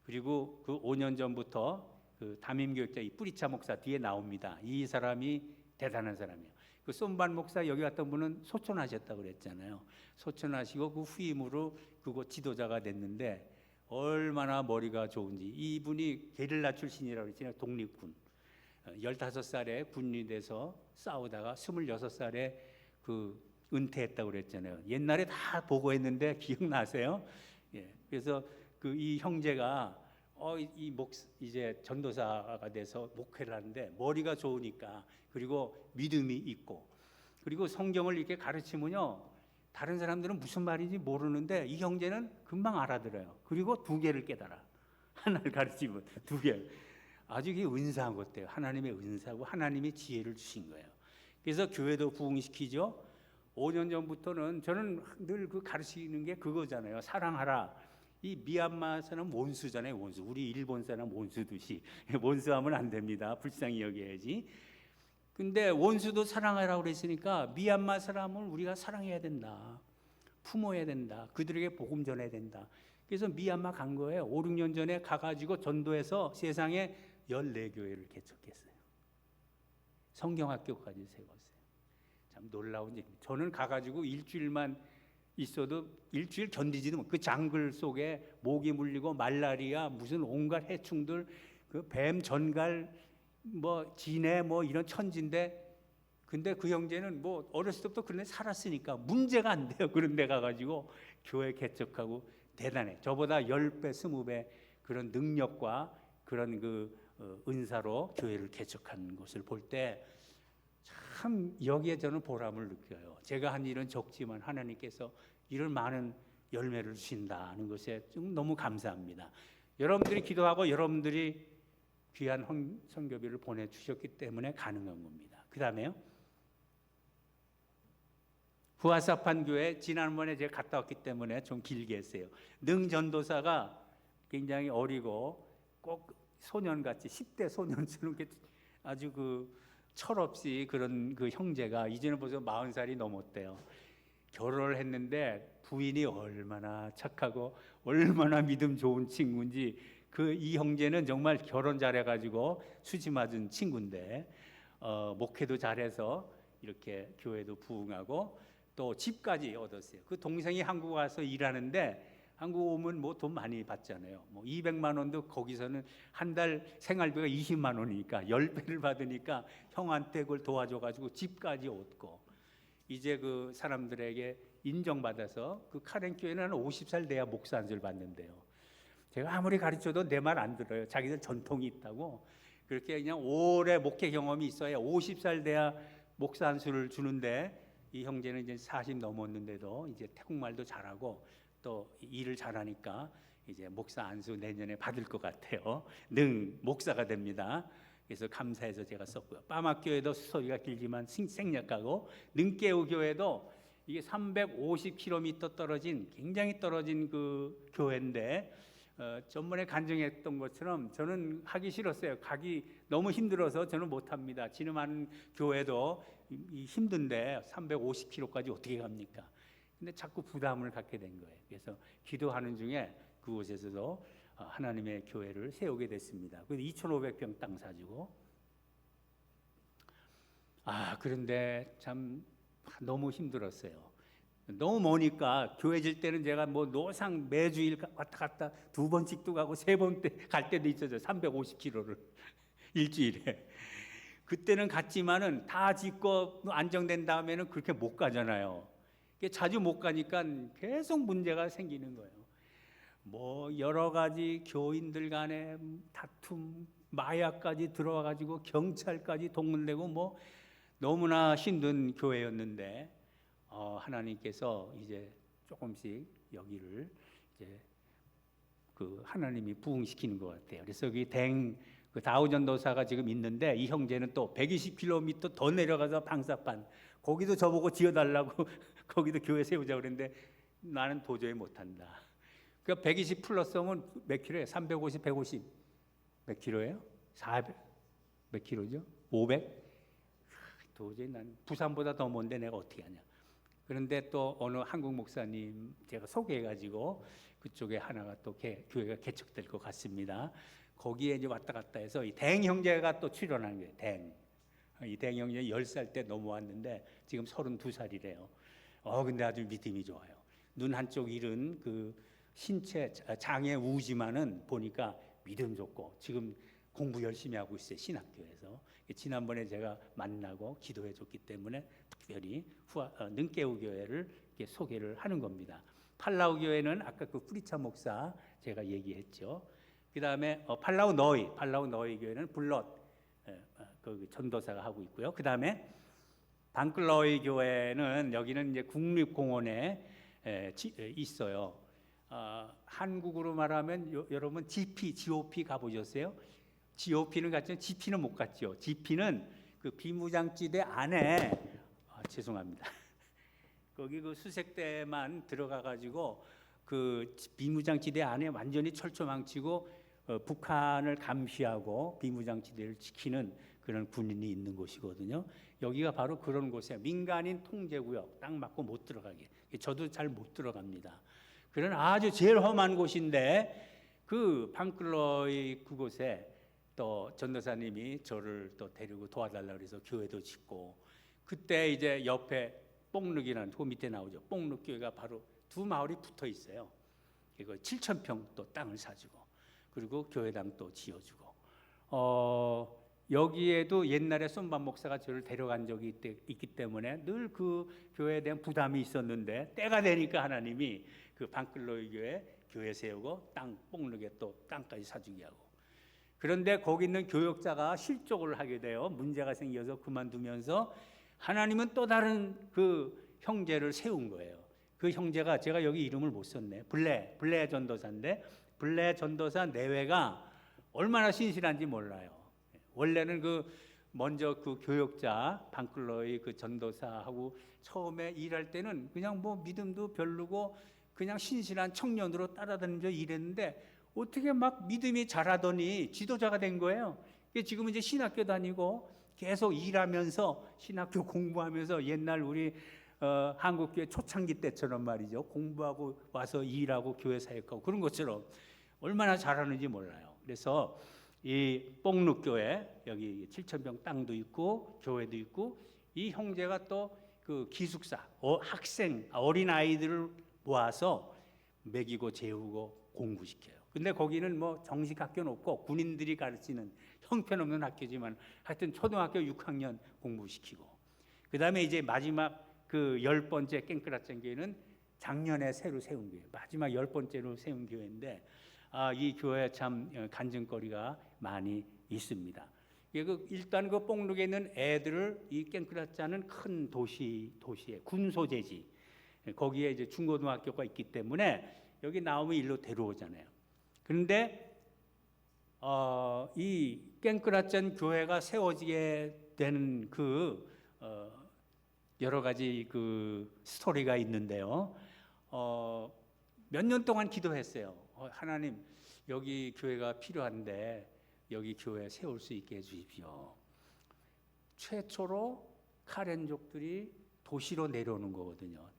그리고 그 5년 전부터 그 담임교육자 이 뿌리차 목사 뒤에 나옵니다. 이 사람이 대단한 사람이에요. 그 쏨반 목사 여기 갔던 분은 소천하셨다고 그랬잖아요. 소천하시고 그 후임으로 그곳 지도자가 됐는데 얼마나 머리가 좋은지. 이분이 게릴라 출신이라고 그랬잖아요. 독립군. 15살에 군인이 돼서 싸우다가 26살에 그 은퇴했다고 그랬잖아요. 옛날에 다 보고했는데 기억나세요? 예. 그래서 이 형제가 이제 전도사가 돼서 목회를 하는데 머리가 좋으니까, 그리고 믿음이 있고, 그리고 성경을 이렇게 가르치면요 다른 사람들은 무슨 말인지 모르는데 이 형제는 금방 알아들어요. 그리고 2개를 깨달아. 하나를 가르치면 2개. 아주 이게 은사한 것 같아요. 하나님의 은사고 하나님이 지혜를 주신 거예요. 그래서 교회도 부흥시키죠. 5년 전부터는 저는 늘 가르치는 게 그거잖아요. 사랑하라. 이 미얀마 사람 원수잖아요. 원수. 우리 일본 사람 원수듯이 원수하면 안 됩니다. 불쌍히 여겨야지. 근데 원수도 사랑하라고 그랬으니까 미얀마 사람을 우리가 사랑해야 된다. 품어야 된다. 그들에게 복음 전해야 된다. 그래서 미얀마 간 거예요. 5, 6년 전에 가가지고 전도해서 세상에 14교회를 개척했어요. 성경학교까지 세웠어요. 참 놀라운 일. 저는 가가지고 일주일만 있어도 일주일 견디지도 못. 그 장글 속에 모기 물리고 말라리아 무슨 온갖 해충들, 그 뱀, 전갈, 진해 이런 천지인데, 근데 그 형제는 어렸을 때부터 그런 데 살았으니까 문제가 안 돼요. 그런 데 가가지고 교회 개척하고 대단해. 저보다 10배, 20배 그런 능력과 그런 은사로 교회를 개척하는 것을 볼 때 참 여기에 저는 보람을 느껴요. 제가 한 일은 적지만 하나님께서 이런 많은 열매를 주신다는 것에 좀 너무 감사합니다. 여러분들이 기도하고 여러분들이 귀한 선교비를 보내주셨기 때문에 가능한 겁니다. 그 다음에요, 후아사판 교회 지난번에 제가 갔다 왔기 때문에 좀 길게 했어요. 능전도사가 굉장히 어리고 꼭 소년같이 10대 소년처럼 아주 철없이 그런 그 형제가 이제는 벌써 40살이 넘었대요. 결혼을 했는데 부인이 얼마나 착하고 얼마나 믿음 좋은 친구인지 그 이 형제는 정말 결혼 잘해가지고 수지 맞은 친구인데 목회도 잘해서 이렇게 교회도 부흥하고 또 집까지 얻었어요. 그 동생이 한국 와서 일하는데 한국 오면 뭐 돈 많이 받잖아요. 뭐 200만 원도 거기서는 한 달 생활비가 20만 원이니까 10배를 받으니까 형한테 그걸 도와줘가지고 집까지 얻고 이제 그 사람들에게 인정받아서 그 카렌 교회는 한 50살 돼야 목사 안수를 받는데요. 제가 아무리 가르쳐도 내 말 안 들어요. 자기들 전통이 있다고. 그렇게 그냥 오래 목회 경험이 있어야 50살 돼야 목사 안수를 주는데 이 형제는 이제 40 넘었는데도 이제 태국말도 잘하고 또 일을 잘하니까 이제 목사 안수 내년에 받을 것 같아요. 능 목사가 됩니다. 그래서 감사해서 제가 썼고요. 빠막교회도 스토리가 길지만 생략하고 능깨우 교회도 이게 350km 떨어진 굉장히 떨어진 그 교회인데 전번에 간증했던 것처럼 저는 하기 싫었어요. 가기 너무 힘들어서 저는 못합니다. 진음하는 교회도 힘든데 350km까지 어떻게 갑니까? 근데 자꾸 부담을 갖게 된 거예요. 그래서 기도하는 중에 그곳에서도 하나님의 교회를 세우게 됐습니다. 그래서 2,500평 땅 사주고 그런데 참 너무 힘들었어요. 너무 머니까 교회 질 때는 제가 뭐 노상 매주일 왔다 갔다 2번씩도 가고 3번 갈 때도 있었죠. 350km를 일주일에. 그때는 갔지만은 다 짓고 안정된 다음에는 그렇게 못 가잖아요. 자주 못 가니까 계속 문제가 생기는 거예요. 뭐 여러 가지 교인들 간의 다툼, 마약까지 들어와 가지고 경찰까지 동원되고 뭐 너무나 힘든 교회였는데 하나님께서 이제 조금씩 여기를 이제 그 하나님이 부흥시키는 것 같아요. 그래서 그 다우전도사가 지금 있는데 이 형제는 또 120km 더 내려가서 방사판 거기도 저보고 지어달라고 거기도 교회 세우자고 그랬는데 나는 도저히 못한다. 그 120 플러스면 몇 킬로예요? 350, 150 몇 킬로예요? 400 몇 킬로죠? 500? 도저히 난 부산보다 더 먼데 내가 어떻게 하냐. 그런데 또 어느 한국 목사님 제가 소개해가지고 그쪽에 하나가 또 교회가 개척될 것 같습니다. 거기에 이제 왔다 갔다 해서 이 댕 형제가 또 출연한 거예요. 이 댕 형제 10살 때 넘어왔는데 지금 32살이래요. 근데 아주 믿음이 좋아요. 눈 한쪽 잃은 그 신체 장애 우지만은 보니까 믿음 좋고 지금 공부 열심히 하고 있어요. 신학교에서. 지난번에 제가 만나고 기도해 줬기 때문에 특별히 능깨우 교회를 소개를 하는 겁니다. 팔라우 교회는 아까 그 프리차 목사 제가 얘기했죠. 그 다음에 팔라우 너이 교회는 블럿 그 전도사가 하고 있고요. 그 다음에 방클러이 교회는 여기는 이제 국립공원에 있어요. 한국으로 말하면 여러분 GOP 가보셨어요? GOP는 갔지만 GP는 못 갔죠. GP는 그 비무장지대 안에 죄송합니다. 거기 그 수색대만 들어가 가지고 그 비무장지대 안에 완전히 철조망치고 북한을 감시하고 비무장지대를 지키는 그런 군인이 있는 곳이거든요. 여기가 바로 그런 곳이에요. 민간인 통제구역 딱 맞고 못 들어가게. 저도 잘 못 들어갑니다. 그런 아주 제일 험한 곳인데 그 방클러의 그곳에 또 전도사님이 저를 또 데리고 도와달라고 해서 교회도 짓고 그때 이제 옆에 뽕륵이라는 그 밑에 나오죠. 뽕륵 교회가 바로 두 마을이 붙어 있어요. 그리고 7,000평 또 땅을 사주고 그리고 교회당 또 지어주고 여기에도 옛날에 손반 목사가 저를 데려간 적이 있기 때문에 늘 그 교회에 대한 부담이 있었는데 때가 되니까 하나님이 그 방클로이 교회 세우고 땅 뽕륵에 또 땅까지 사주게 하고 그런데 거기 있는 교역자가 실족을 하게 돼요. 문제가 생겨서 그만두면서 하나님은 또 다른 그 형제를 세운 거예요. 그 형제가 제가 여기 이름을 못 썼네. 블레 전도사인데 블레 전도사 내외가 얼마나 신실한지 몰라요. 원래는 먼저 그 교역자 방클러의 그 전도사하고 처음에 일할 때는 그냥 뭐 믿음도 별로고 그냥 신실한 청년으로 따라다니면서 일했는데 어떻게 막 믿음이 자라더니 지도자가 된 거예요. 지금 이제 신학교 다니고 계속 일하면서 신학교 공부하면서 옛날 우리 한국교회 초창기 때처럼 말이죠. 공부하고 와서 일하고 교회 사역하고 그런 것처럼 얼마나 잘하는지 몰라요. 그래서 이 뽕룩교회 여기 7,000평 땅도 있고 교회도 있고 이 형제가 또 그 기숙사 학생 어린 아이들을 모아서 먹이고 재우고 공부시켜요. 근데 거기는 뭐 정식 학교는 없고 군인들이 가르치는 형편없는 학교지만 하여튼 초등학교 6학년 공부시키고 그다음에 이제 마지막 그 10번째 깽끄라짠 교회는 작년에 새로 세운 교회 마지막 10번째로 세운 교회인데 이 교회 참 간증거리가 많이 있습니다. 일단 그 뽕룩에 있는 애들을 이 깽끄라짠은 큰 도시의 군 소재지 거기에 이제 중고등학교가 있기 때문에 여기 나오면 일로 데려오잖아요. 그런데 이 깽끄라짠 교회가 세워지게 되는 그 여러 가지 그 스토리가 있는데요. 몇 년 동안 기도했어요. 하나님 여기 교회가 필요한데 여기 교회 세울 수 있게 해주십시오. 최초로 카렌족들이 도시로 내려오는 거거든요.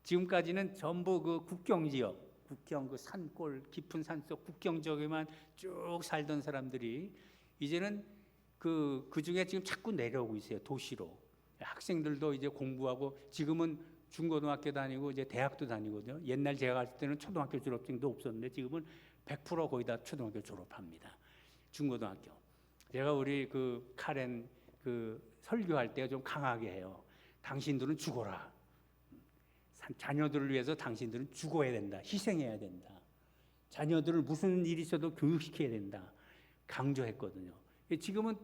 지금까지는 전부 그 국경 지역, 국경 그 산골 깊은 산속 국경 지역에만 쭉 살던 사람들이 이제는 그 중에 지금 자꾸 내려오고 있어요. 도시로. 학생들도 이제 공부하고 지금은 중고등학교 다니고 이제 대학도 다니거든요. 옛날 제가 갔을 때는 초등학교 졸업증도 없었는데 지금은 100% 거의 다 초등학교 졸업합니다. 중고등학교. 제가 우리 그 카렌 그 설교할 때 좀 강하게 해요. 당신들은 죽어라. 자녀들을 위해서 당신들은 죽어야 된다. 희생해야 된다. 자녀들을 무슨 일이 있어도 교육시켜야 된다. 강조했거든요. 지금은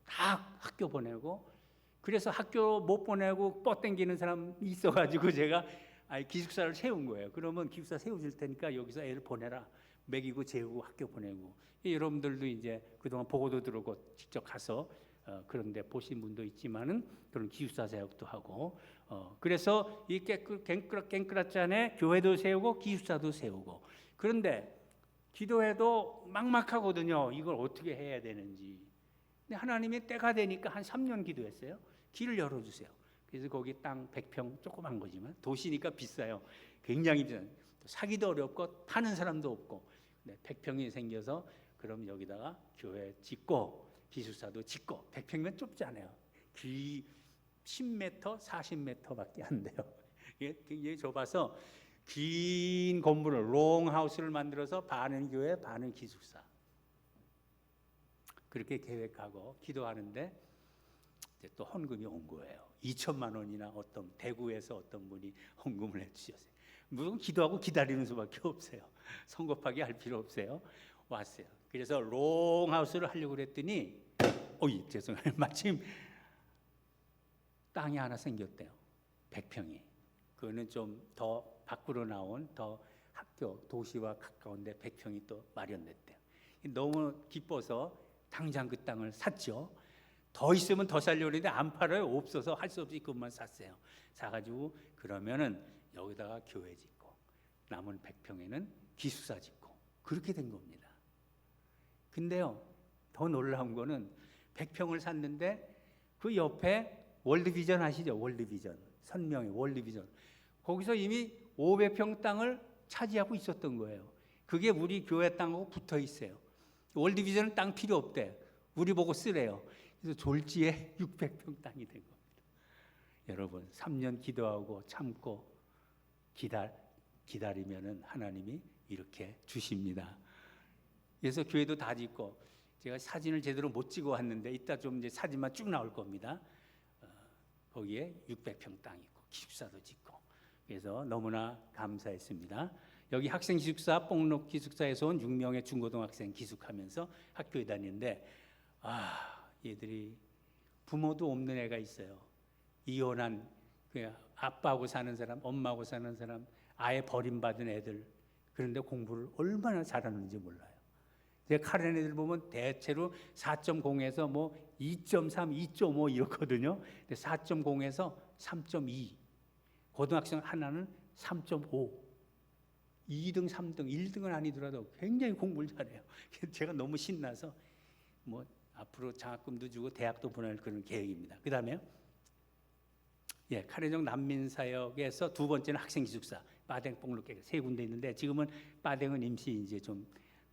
다 학교 보내고 그래서 학교 못 보내고 뻗땡기는 사람 있어가지고 제가 기숙사를 세운 거예요. 그러면 기숙사 세워줄 테니까 여기서 애를 보내라. 먹이고 재우고 학교 보내고 여러분들도 이제 그동안 보고도 들어오고 직접 가서 그런데 보신 분도 있지만은 그런 기숙사 사역도 하고 그래서 이 깽끄라짠에 교회도 세우고 기숙사도 세우고 그런데 기도해도 막막하거든요. 이걸 어떻게 해야 되는지. 근데 하나님이 때가 되니까 한 3년 기도했어요. 길을 열어주세요. 그래서 거기 땅 100평 조그만 거지만 도시니까 비싸요. 굉장히 비싸요. 사기도 어렵고 타는 사람도 없고 100평이 생겨서 그럼 여기다가 교회 짓고 기숙사도 짓고 100평이면 좁잖아요. 길 10m, 40m밖에 안 돼요. 이게 굉장히 좁아서 긴 건물을 롱하우스를 만들어서 반은 교회, 반은 기숙사. 그렇게 계획하고 기도하는데 이제 또 헌금이 온 거예요. 2천만 원이나 어떤 대구에서 어떤 분이 헌금을 해주셨어요. 무슨 기도하고 기다리는 수밖에 없어요. 성급하게 할 필요 없어요. 왔어요. 그래서 롱하우스를 하려고 그랬더니 죄송해요. 마침 땅이 하나 생겼대요. 100평이. 그거는 좀 더 밖으로 나온 더 학교 도시와 가까운데 100평이 또 마련됐대요. 너무 기뻐서 당장 그 땅을 샀죠. 더 있으면 더 살려고 했는데 안 팔아요. 없어서 할 수 없이 그것만 샀어요. 사가지고 그러면은 여기다가 교회 짓고 남은 100평에는 기숙사 짓고 그렇게 된 겁니다. 근데요 더 놀라운 거는 100평을 샀는데 그 옆에 월드비전 아시죠? 월드비전 선명의 월드비전 거기서 이미 500평 땅을 차지하고 있었던 거예요. 그게 우리 교회 땅하고 붙어 있어요. 월드비전은 땅 필요 없대. 우리 보고 쓰래요. 그래서 졸지에 600평 땅이 된 겁니다. 여러분 3년 기도하고 참고 기다리면은 하나님이 이렇게 주십니다. 그래서 교회도 다 짓고 제가 사진을 제대로 못 찍어 왔는데 이따 좀 이제 사진만 쭉 나올 겁니다. 거기에 600평 땅 있고 기숙사도 짓고 그래서 너무나 감사했습니다. 여기 학생 기숙사 뽕록 기숙사에서 온 6명의 중고등학생 기숙하면서 학교에 다니는데 얘들이 부모도 없는 애가 있어요. 이혼한 아빠하고 사는 사람, 엄마하고 사는 사람, 아예 버림받은 애들. 그런데 공부를 얼마나 잘하는지 몰라요. 제가 카렌 애들 보면 대체로 4.0에서 뭐 2.3, 2.5 이렇거든요. 근데 4.0에서 3.2. 고등학생 하나는 3.5. 2등, 3등, 1등은 아니더라도 굉장히 공부를 잘해요. 제가 너무 신나서 뭐 앞으로 장학금도 주고 대학도 보낼 그런 계획입니다. 그다음에요. 카레종 난민사역에서 두 번째는 학생기숙사, 빠댕, 뽕루깨 세 군데 있는데 지금은 빠댕은 임시 이제 좀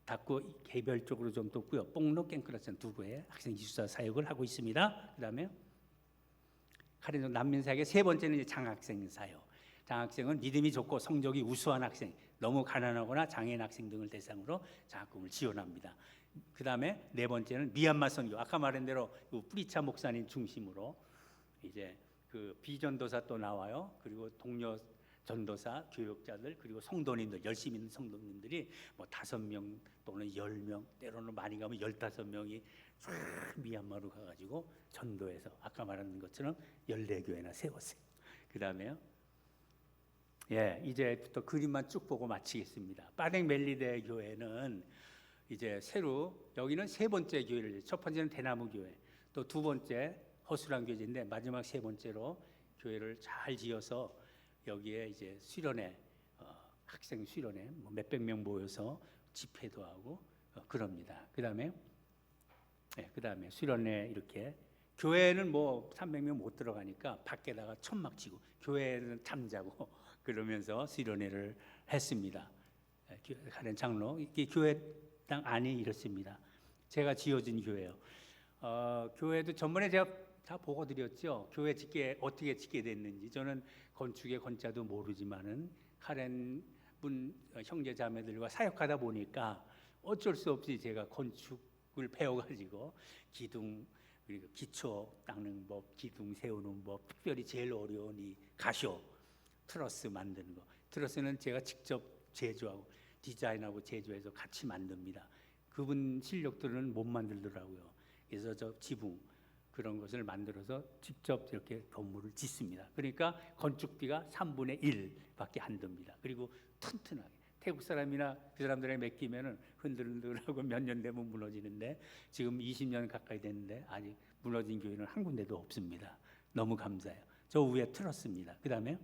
닫고 개별적으로 좀 뒀고요. 뽕루, 깽크라천 두 곳에 학생기숙사 사역을 하고 있습니다. 그다음에 카레종 난민사역의 세 번째는 이제 장학생 사역. 장학생은 믿음이 좋고 성적이 우수한 학생, 너무 가난하거나 장애인 학생 등을 대상으로 장학금을 지원합니다. 그다음에 네 번째는 미얀마 선교. 아까 말한 대로 뿌리차 목사님 중심으로 이제 그 비전도사 또 나와요. 그리고 동료 전도사, 교육자들, 그리고 성도님들, 열심히 있는 성도님들이 뭐 5명 또는 10명, 때로는 많이 가면 15명이 미얀마로 가가지고 전도해서 아까 말한 것처럼 14교회나 세웠어요. 그 다음에요. 이제부터 그림만 쭉 보고 마치겠습니다. 빠댕 멜리대 교회는 이제 새로 여기는 세 번째 교회를, 첫 번째는 대나무 교회, 또 두 번째 허수란 교회인데 마지막 세 번째로 교회를 잘 지어서 여기에 이제 수련회, 학생 수련회 뭐 몇백 명 모여서 집회도 하고 그럽니다. 그다음에 수련회 이렇게 교회는 뭐 300명 못 들어가니까 밖에다가 천막 치고 교회는 잠자고 그러면서 수련회를 했습니다. 가는 장로 이 교회당 안이 이렇습니다. 제가 지어진 교회요. 교회도 전번에 제가 다 보고 드렸죠. 교회 어떻게 짓게 됐는지. 저는 건축의 건자도 모르지만은 카렌 분 형제 자매들과 사역하다 보니까 어쩔 수 없이 제가 건축을 배워가지고 기둥 그리고 기초 닦는 법, 기둥 세우는 법, 특별히 제일 어려운 이 가쇼 트러스 만드는 거. 트러스는 제가 직접 제조하고 디자인하고 제조해서 같이 만듭니다. 그분 실력들은 못 만들더라고요. 그래서 저 지붕 그런 것을 만들어서 직접 이렇게 건물을 짓습니다. 그러니까 건축비가 3분의 1밖에 안 듭니다. 그리고 튼튼하게 태국 사람이나 그 사람들에 맡기면은 흔들흔들하고 몇 년 되면 무너지는데 지금 20년 가까이 됐는데 아직 무너진 교회는 한 군데도 없습니다. 너무 감사해요. 저 위에 틀었습니다. 그다음에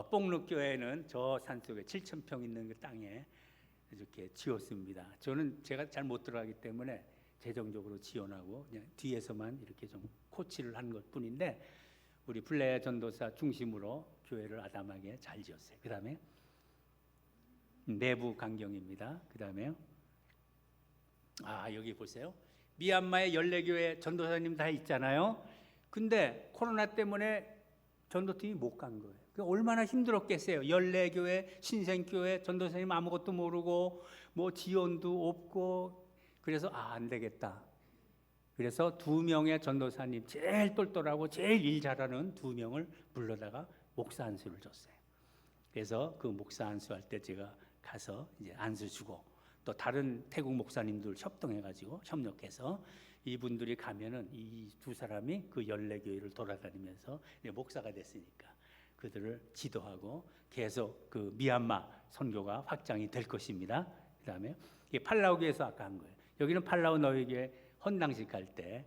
뽕룩 교회는 저 산속에 7,000평 있는 그 땅에 이렇게 지었습니다. 제가 잘 못 들어가기 때문에 재정적으로 지원하고 그냥 뒤에서만 이렇게 좀 코치를 한 것뿐인데 우리 블레 전도사 중심으로 교회를 아담하게 잘 지었어요. 그다음에 내부 강경입니다. 그다음에요. 여기 보세요. 미얀마의 14교회 전도사님 다 있잖아요. 근데 코로나 때문에 전도팀이 못 간 거예요. 얼마나 힘들었겠어요. 14교회 신생교회 전도사님 아무것도 모르고 뭐 지원도 없고 그래서 안 되겠다. 그래서 2명의 전도사님 제일 똘똘하고 제일 일 잘하는 2명을 불러다가 목사 안수를 줬어요. 그래서 그 목사 안수할 때 제가 가서 이제 안수 주고 또 다른 태국 목사님들 협동해가지고 협력해서 이분들이 가면은 이 두 사람이 그 14교회를 돌아다니면서 목사가 됐으니까 그들을 지도하고 계속 그 미얀마 선교가 확장이 될 것입니다. 그다음에 팔라우교에서 아까 한 거예요. 여기는 팔라우 너에게 헌당식 갈 때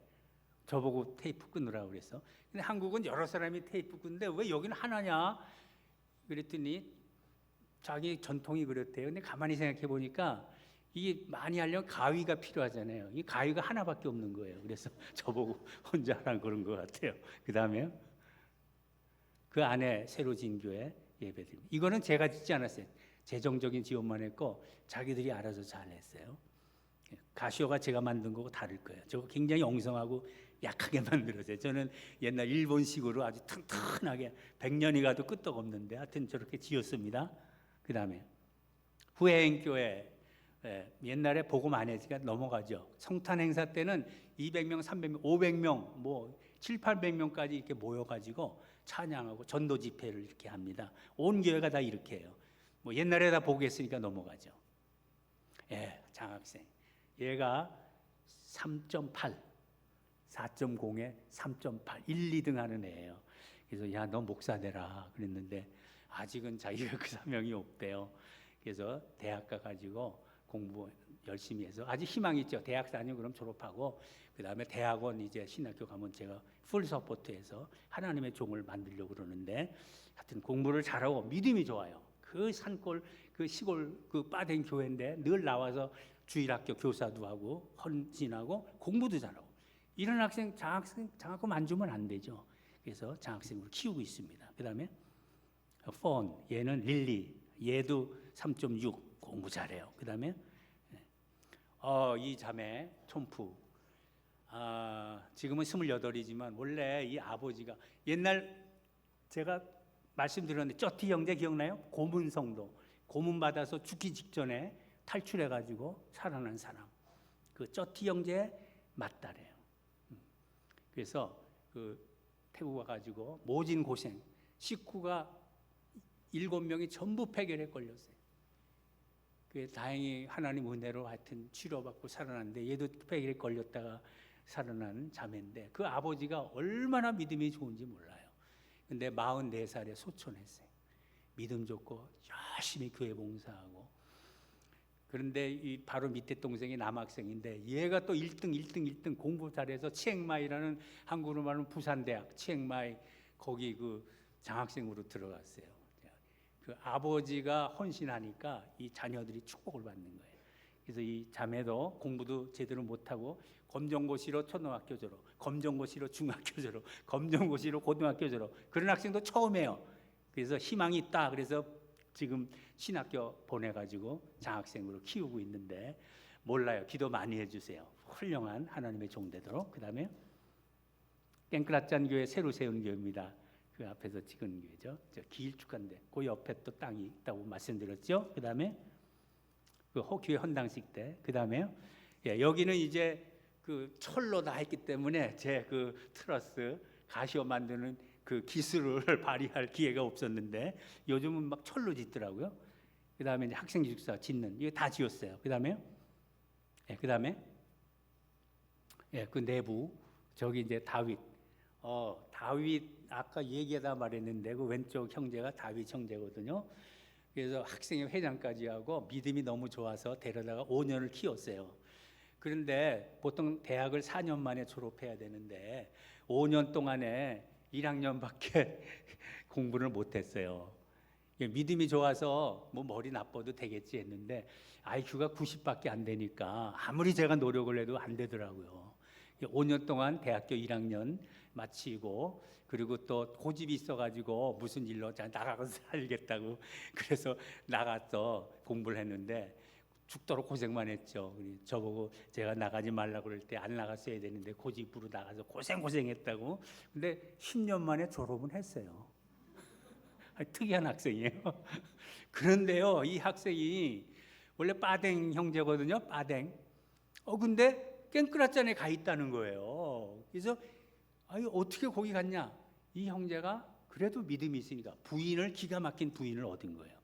저보고 테이프 끊으라고 그랬어. 근데 한국은 여러 사람이 테이프 끊는데 왜 여기는 하나냐? 그랬더니 자기 전통이 그렇대요. 근데 가만히 생각해 보니까 이게 많이 하려면 가위가 필요하잖아요. 이 가위가 하나밖에 없는 거예요. 그래서 저보고 혼자 하라 그런 것 같아요. 그 다음에요. 그 안에 새로 진 교회 예배드립니다. 이거는 제가 짓지 않았어요. 재정적인 지원만 했고 자기들이 알아서 잘했어요. 가시오가 제가 만든 거고 다를 거예요. 저거 굉장히 엉성하고 약하게 만들었어요. 저는 옛날 일본식으로 아주 튼튼하게 100년이 가도 끄떡없는데 하여튼 저렇게 지었습니다. 그 다음에 후회행교회 옛날에 복음 안 해지가 넘어가죠. 성탄 행사 때는 200명, 300명, 500명, 뭐 7, 800명까지 이렇게 모여가지고 찬양하고 전도 집회를 이렇게 합니다. 온 교회가 다 이렇게 해요. 뭐 옛날에 다 보겠으니까 넘어가죠. 장학생. 얘가 3.8, 4.0에 3.8, 1, 2등 하는 애예요. 그래서 야, 너 목사 되라 그랬는데 아직은 자기가 그 사명이 없대요. 그래서 대학 가가지고 공부 열심히 해서 아직 희망이 있죠. 대학 4년 그럼 졸업하고 그 다음에 대학원 이제 신학교 가면 제가 풀 서포트해서 하나님의 종을 만들려고 그러는데 하여튼 공부를 잘하고 믿음이 좋아요. 그 산골 그 시골 그 빠댕 교회인데 늘 나와서 주일학교 교사도 하고 헌신하고 공부도 잘하고 이런 학생 장학금 안 주면 안 되죠. 그래서 장학생으로 키우고 있습니다. 그다음에 폰 얘는 릴리 얘도 3.6 공부 잘해요. 그다음에 이 자매 촌프 지금은 28이지만 원래 이 아버지가 옛날 제가 말씀드렸는데 쩌티 형제 기억나요? 고문 성도 고문 받아서 죽기 직전에 탈출해 가지고 살아난 사람 그 쩌티 형제 맏딸이에요. 그래서 그 태국 와가지고 모진 고생 식구가 7명이 전부 폐결에 걸렸어요. 그 다행히 하나님 은혜로 하여튼 치료받고 살아났는데 얘도 폐결에 걸렸다가 살아난 자매인데 그 아버지가 얼마나 믿음이 좋은지 몰라요. 근데 44살에 소천했어요. 믿음 좋고 열심히 교회 봉사하고 그런데 이 바로 밑에 동생이 남학생인데 얘가 또 1등 공부 잘해서 치앙마이라는 한국으로 말하면 부산대학 치앙마이 거기 그 장학생으로 들어갔어요. 그 아버지가 헌신하니까 이 자녀들이 축복을 받는 거예요. 그래서 이 자매도 공부도 제대로 못하고 검정고시로 초등학교 졸업, 검정고시로 중학교 졸업, 검정고시로 고등학교 졸업 그런 학생도 처음이에요. 그래서 희망이 있다. 그래서 지금 신학교 보내가지고 장학생으로 키우고 있는데 몰라요. 기도 많이 해주세요. 훌륭한 하나님의 종 되도록. 그 다음에 깽크라짠 교회 새로 세운 교회입니다. 그 앞에서 찍은 교회죠. 저 길쭉한데 그 옆에 또 땅이 있다고 말씀드렸죠. 그 다음에 그 교회 헌당식 때. 그 다음에 여기는 이제 그 철로 다 했기 때문에 제 그 트러스 가시오 만드는 그 기술을 발휘할 기회가 없었는데 요즘은 막 철로 짓더라고요. 그 다음에 이제 학생 기숙사 짓는 이거 다 지었어요. 그 다음에 그 내부 저기 이제 다윗 아까 얘기하다 말했는데 그 왼쪽 형제가 다윗 형제거든요. 그래서 학생회 회장까지 하고 믿음이 너무 좋아서 데려다가 5년을 키웠어요. 그런데 보통 대학을 4년 만에 졸업해야 되는데 5년 동안에 1학년밖에 공부를 못했어요. 믿음이 좋아서 뭐 머리 나빠도 되겠지 했는데 IQ가 90밖에 안 되니까 아무리 제가 노력을 해도 안 되더라고요. 5년 동안 대학교 1학년 마치고 그리고 또 고집이 있어가지고 무슨 일로 나가서 살겠다고 그래서 나가서 공부를 했는데 죽도록 고생만 했죠. 저보고 제가 나가지 말라고 그럴 때 안 나갔어야 되는데 고집으로 나가서 고생했다고. 근데 10년 만에 졸업은 했어요. 특이한 학생이에요. 그런데요, 이 학생이 원래 빠댕 형제거든요. 빠댕. 근데 깽크라짠에 가 있다는 거예요. 그래서 어떻게 거기 갔냐? 이 형제가 그래도 믿음이 있으니까 부인을 기가 막힌 부인을 얻은 거예요.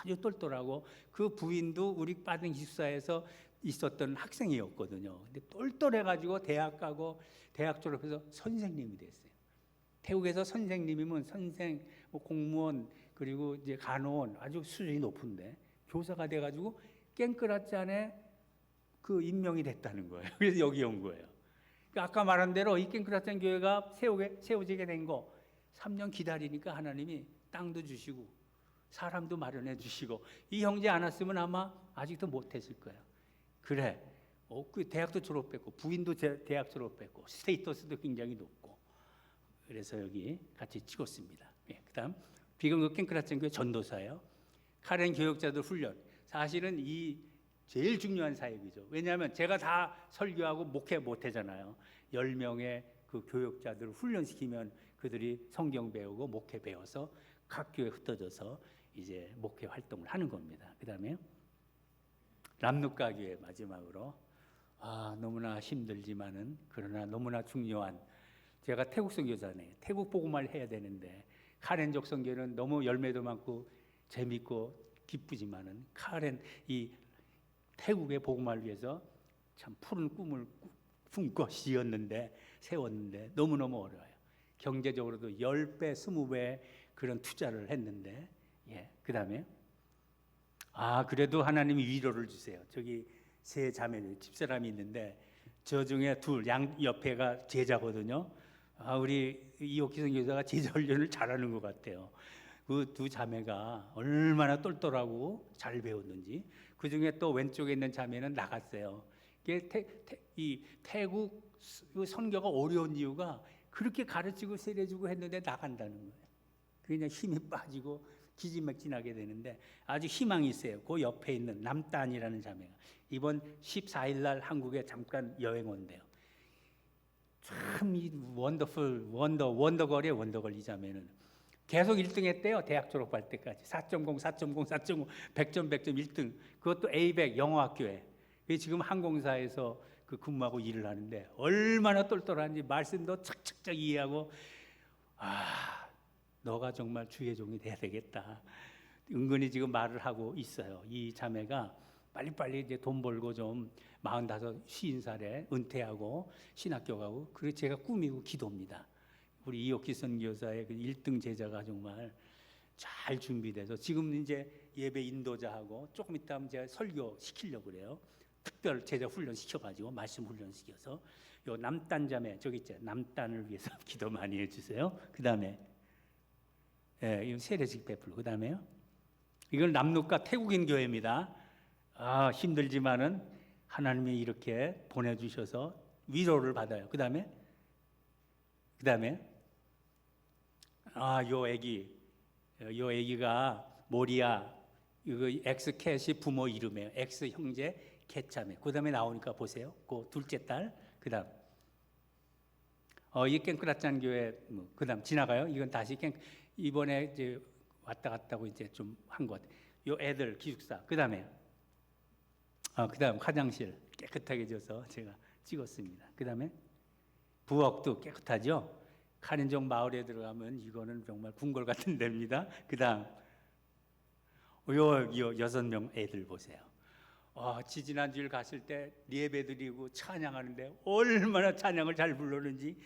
아주 똘똘하고 그 부인도 우리 빠댕 기숙사에서 있었던 학생이었거든요. 근데 똘똘해가지고 대학 가고 대학 졸업해서 선생님이 됐어요. 태국에서 선생님이면 선생, 뭐 공무원 그리고 이제 간호원 아주 수준이 높은데 교사가 돼가지고 깽크라짠에 그 임명이 됐다는 거예요. 그래서 여기 온 거예요. 그러니까 아까 말한 대로 이 깽크라짠 교회가 세워지게 된 거 3년 기다리니까 하나님이 땅도 주시고 사람도 마련해 주시고 이 형제 안 왔으면 아마 아직도 못했을 거예요. 그래. 그 대학도 졸업했고 부인도 대학 졸업했고 스테이터스도 굉장히 높고 그래서 여기 같이 찍었습니다. 그다음 비건국 깽크라짠 교회 전도사예요. 카렌 교역자들 훈련 사실은 이 제일 중요한 사역이죠. 왜냐하면 제가 다 설교하고 목회 못하잖아요. 10명의 그 교역자들을 훈련시키면 그들이 성경 배우고 목회 배워서 각 교회 흩어져서 이제 목회 활동을 하는 겁니다. 그 다음에 람누카 교회 마지막으로 너무나 힘들지만은 그러나 너무나 중요한 제가 태국 선교사네. 태국 복음을 해야 되는데 카렌족 선교는 너무 열매도 많고 재밌고 기쁘지만은 카렌 이 태국의 복음을 위해서 참 푸른 꿈을 품고 세웠는데 너무너무 어려워요. 경제적으로도 10배, 20배 그런 투자를 했는데 그 다음에 그래도 하나님이 위로를 주세요. 저기 세 자매들 집사람이 있는데 저 중에 양 옆에가 제자거든요. 우리 이옥희 선교사가 제자 훈련을 잘하는 것 같아요. 그 두 자매가 얼마나 똘똘하고 잘 배웠는지. 그 중에 또 왼쪽에 있는 자매는 나갔어요. 이게 이 태국 선교가 어려운 이유가 그렇게 가르치고 세례주고 했는데 나간다는 거예요. 그냥 힘이 빠지고 기지맥진하게 되는데 아주 희망이 있어요. 그 옆에 있는 남단이라는 자매가 이번 14일 날 한국에 잠깐 여행 온대요. 참 이 원더걸이에요. 원더걸 이 자매는 계속 1등 했대요. 대학 졸업할 때까지 4.0, 4.0, 4.5, 100점, 100점 1등. 그것도 A100 영어학교에. 지금 항공사에서 그 근무하고 일을 하는데 얼마나 똘똘한지 말씀도 착착착 이해하고 너가 정말 주의 종이 돼야 되겠다. 은근히 지금 말을 하고 있어요. 이 자매가 빨리빨리 이제 돈 벌고 좀 45, 50살에 은퇴하고 신학교 가고 그게 제가 꿈이고 기도입니다. 우리 이옥기 선교사의 그 1등 제자가 정말 잘 준비돼서 지금 이제 예배 인도자하고 조금 있다면 제가 설교 시키려고 그래요. 특별 제자 훈련 시켜가지고 말씀 훈련 시켜서 요 남단 자매 저기 있죠. 남단을 위해서 기도 많이 해주세요. 그 다음에 이 세례식 베풀고 그 다음에요. 이건 남루카 태국인 교회입니다. 힘들지만은 하나님이 이렇게 보내주셔서 위로를 받아요. 그 다음에 요 애기가 모리아 이거 엑스 캣이 부모 이름이에요. 엑스 형제 캣자매. 그 다음에 나오니까 보세요. 그 둘째 딸. 그 다음 이 깽크라짠 교회 그 다음 지나가요. 이건 다시 이번에 이제 왔다 갔다고 이제 좀 한 것. 요 애들 기숙사. 그 다음에 그 다음 화장실 깨끗하게 져서 제가 찍었습니다. 그 다음에 부엌도 깨끗하죠. 카린종 마을에 들어가면 이거는 정말 궁궐 같은 데입니다. 그 다음 요 6명 애들 보세요. 지지난주일 갔을 때 예배 드리고 찬양하는데 얼마나 찬양을 잘 부르는지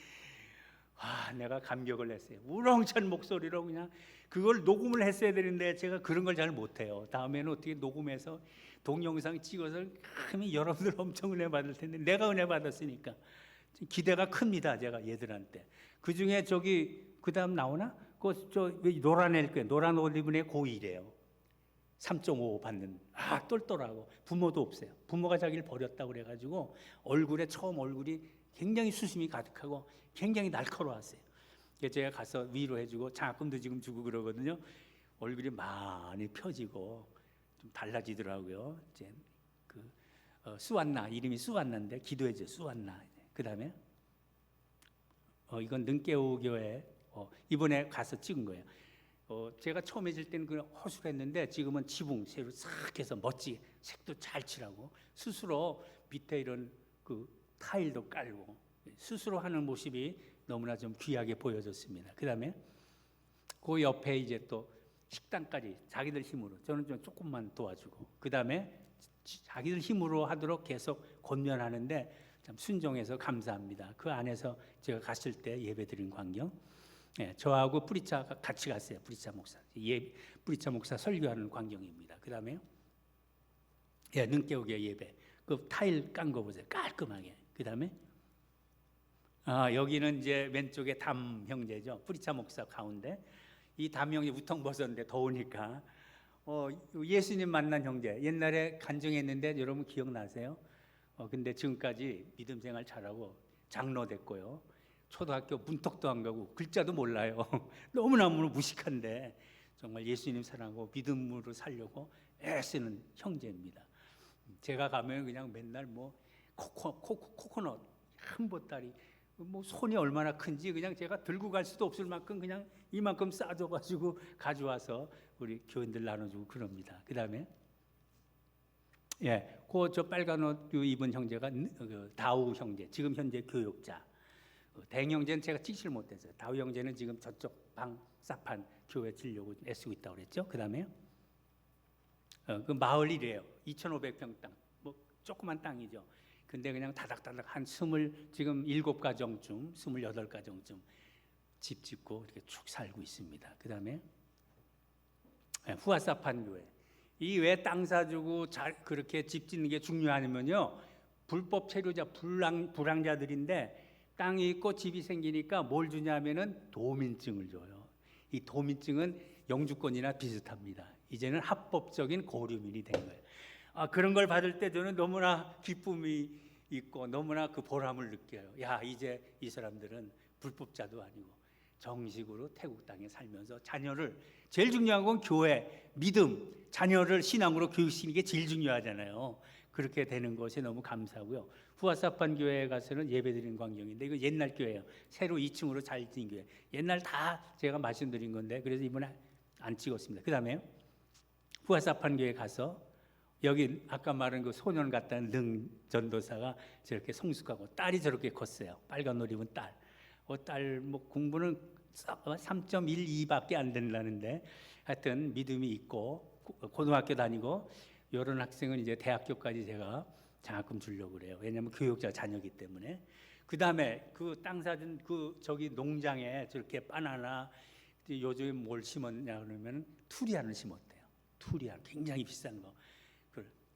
내가 감격을 했어요. 우렁찬 목소리로 그냥 그걸 녹음을 했어야 되는데 제가 그런 걸 잘 못해요. 다음에는 어떻게 녹음해서 동영상 찍어서 하면 여러분들 엄청 은혜 받을 텐데 내가 은혜 받았으니까 기대가 큽니다. 제가 얘들한테. 그 중에 저기 그 다음 나오나? 저 노란 애 거예요. 노란 옷 입은 애 고1이에요. 3.5 받는 똘똘하고 부모도 없어요. 부모가 자기를 버렸다고 그래가지고 처음 얼굴이 굉장히 수심이 가득하고 굉장히 날카로웠어요. 그래서 제가 가서 위로해주고 장학금도 지금 주고 그러거든요. 얼굴이 많이 펴지고 좀 달라지더라고요. 이제 수완나 이름이 수완나인데 기도해줘 수완나. 그 다음에 이건 능깨우 교회 이번에 가서 찍은 거예요. 제가 처음에 질 때는 그냥 허술했는데 지금은 지붕 새로 싹 해서 멋지게 색도 잘 칠하고 스스로 밑에 이런 그 타일도 깔고 스스로 하는 모습이 너무나 좀 귀하게 보여졌습니다. 그 다음에 그 옆에 이제 또 식당까지 자기들 힘으로 저는 좀 조금만 도와주고 그 다음에 자기들 힘으로 하도록 계속 권면하는데 참 순종해서 감사합니다. 그 안에서 제가 갔을 때 예배드린 광경 저하고 뿌리차가 같이 갔어요. 뿌리차 목사 뿌리차 목사 설교하는 광경입니다. 그 다음에 능깨우게 예배 그 타일 깐 거 보세요. 깔끔하게. 그 다음에 여기는 이제 왼쪽에 담 형제죠. 뿌리차 목사 가운데 이 담 형제 우통 벗었는데 더우니까 예수님 만난 형제 옛날에 간증했는데 여러분 기억나세요? 근데 지금까지 믿음 생활 잘하고 장로 됐고요. 초등학교 문턱도 안 가고 글자도 몰라요. 너무너무 무식한데 정말 예수님 사랑하고 믿음으로 살려고 애쓰는 형제입니다. 제가 가면 그냥 맨날 코코넛 한 보따리 손이 얼마나 큰지 그냥 제가 들고 갈 수도 없을 만큼 그냥 이만큼 싸줘가지고 가져와서 우리 교인들 나눠주고 그럽니다. 그 다음에 저 빨간 옷 입은 형제가 다우 형제, 지금 현재 교육자. 댕 형제는 제가 찍지를 못했어요. 다우 형제는 지금 저쪽 사판 교회 지려고 애쓰고 있다고 그랬죠. 그 다음에 그 마을이래요. 2,500평 땅, 조그만 땅이죠. 근데 그냥 다닥다닥 한 지금 7가정쯤, 28가정쯤 집 짓고 이렇게 쭉 살고 있습니다. 그 다음에 후아사판 교회. 이 왜 땅 사주고 그렇게 집 짓는 게 중요하냐면요. 불법 체류자, 불량자들인데 땅이 있고 집이 생기니까 뭘 주냐면은 도민증을 줘요. 이 도민증은 영주권이나 비슷합니다. 이제는 합법적인 고류민이 된 거예요. 그런 걸 받을 때 저는 너무나 기쁨이 있고 너무나 그 보람을 느껴요. 야, 이제 이 사람들은 불법자도 아니고 정식으로 태국 땅에 살면서 자녀를, 제일 중요한 건 교회, 믿음, 자녀를 신앙으로 교육시키는 게 제일 중요하잖아요. 그렇게 되는 것이 너무 감사하고요. 후아사판 교회에 가서는 예배드리는 광경인데 이거 옛날 교회예요. 새로 2층으로 잘 지은 교회. 옛날 다 제가 말씀드린 건데 그래서 이번에 안 찍었습니다. 그 다음에 후아사판 교회 가서 여기 아까 말한 그 소년 같다는 능 전도사가 저렇게 성숙하고 딸이 저렇게 컸어요. 빨간 옷 입은 딸. 딸 뭐 공부는 3.12밖에 안 된다는데 하여튼 믿음이 있고 고등학교 다니고 이런 학생은 이제 대학교까지 제가 장학금 주려고 그래요. 왜냐하면 교육자 자녀이기 때문에. 그 다음에 그 땅 사준 그 저기 농장에 저렇게 바나나 요즘에 뭘 심었냐 그러면 투리안을 심었대요. 투리안 굉장히 비싼 거.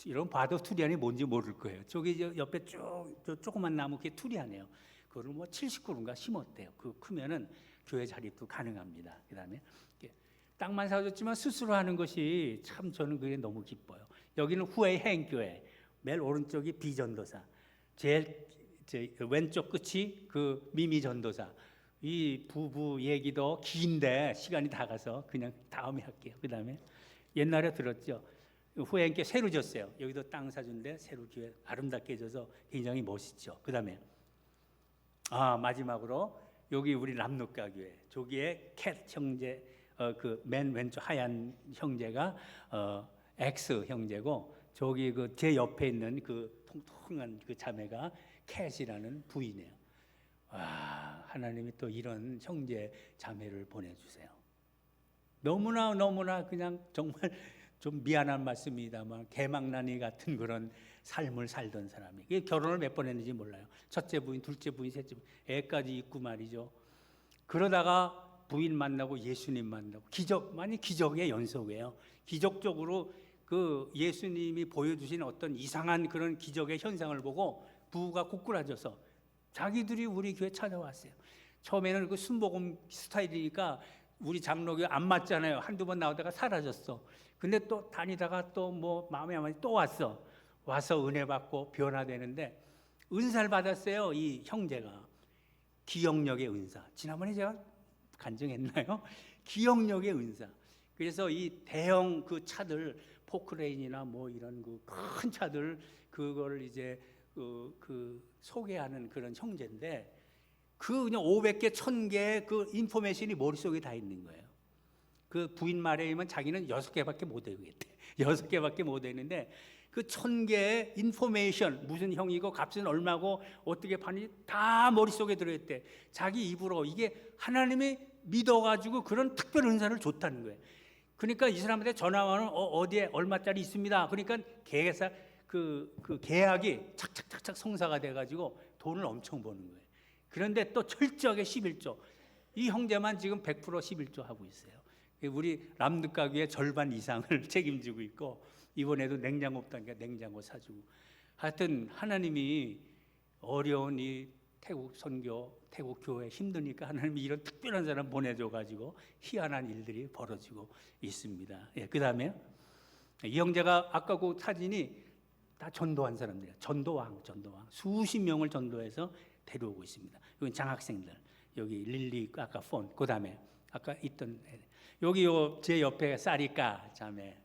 이런 봐도 투리안이 뭔지 모를 거예요. 저기 저 옆에 쭉 저 조그만 나무 그게 투리안이에요. 그거를 뭐 70그루인가 심었대요. 그 크면은 교회 자립도 가능합니다. 그다음에 땅만 사줬지만 스스로 하는 것이 참 저는 그게 너무 기뻐요. 여기는 후웨이 행교회, 맨 오른쪽이 비전도사, 제일 왼쪽 끝이 그 미미 전도사. 이 부부 얘기도 긴데 시간이 다 가서 그냥 다음에 할게요. 그다음에 옛날에 들었죠. 후회한께 새로 졌어요. 여기도 땅 사준데 새로 교회 아름답게 져서 굉장히 멋있죠. 그다음에 마지막으로 여기 우리 남루가 교회 저기에 캣 형제 그 맨 왼쪽 하얀 형제가 엑스 형제고 저기 그 제 옆에 있는 그 통통한 그 자매가 캣이라는 부인이에요. 하나님이 또 이런 형제 자매를 보내주세요. 너무나 그냥 정말 좀 미안한 말씀이다만 개망나니 같은 그런 삶을 살던 사람이 결혼을 몇 번 했는지 몰라요. 첫째 부인, 둘째 부인, 셋째 부인, 애까지 있고 말이죠. 그러다가 부인 만나고 예수님 만나고 기적의 연속이에요. 기적적으로 그 예수님이 보여주신 어떤 이상한 그런 기적의 현상을 보고 부부가 고꾸라져서 자기들이 우리 교회 찾아왔어요. 처음에는 그 순복음 스타일이니까 우리 장로교 안 맞잖아요. 한두 번 나오다가 사라졌어. 근데 또 다니다가 또 뭐 마음에 안 맞지 또 와서 은혜 받고 변화되는데 은사를 받았어요. 이 형제가 기억력의 은사. 지난번에 제가 간증했나요? 기억력의 은사. 그래서 이 대형 그 차들 포크레인이나 뭐 이런 그 큰 차들 그걸 이제 그 소개하는 그런 형제인데 그 그냥 500개, 1000개의 그 인포메이션이 머릿속에 다 있는 거예요. 그 부인 말에 의하면 자기는 6개밖에 못 외우겠대. 6개밖에 못 외우는데 그 1000개의 인포메이션 무슨 형이고 값은 얼마고 어떻게 파는지 다 머릿속에 들어있대. 자기 입으로 이게 하나님이 믿어가지고 그런 특별 은사를 줬다는 거예요. 그러니까 이 사람한테 전화 오면 어디에 얼마짜리 있습니다. 그러니까 계사 그 계약이 착착착착 성사가 돼가지고 돈을 엄청 버는 거예요. 그런데 또 철저하게 11조. 이 형제만 지금 100% 11조 하고 있어요. 우리 람드가교의 절반 이상을 책임지고 있고 이번에도 냉장고 없다니까 냉장고 사주고 하여튼 하나님이 어려운 이 태국 선교, 태국 교회 힘드니까 하나님이 이런 특별한 사람 보내줘가지고 희한한 일들이 벌어지고 있습니다. 그 다음에 이 형제가 아까 그 사진이 다 전도한 사람들이에요. 전도왕 수십 명을 전도해서 데려오고 있습니다. 여기 장학생들 여기 릴리 아까 폰 그 다음에 아까 있던 여기 제 옆에 사리까 자매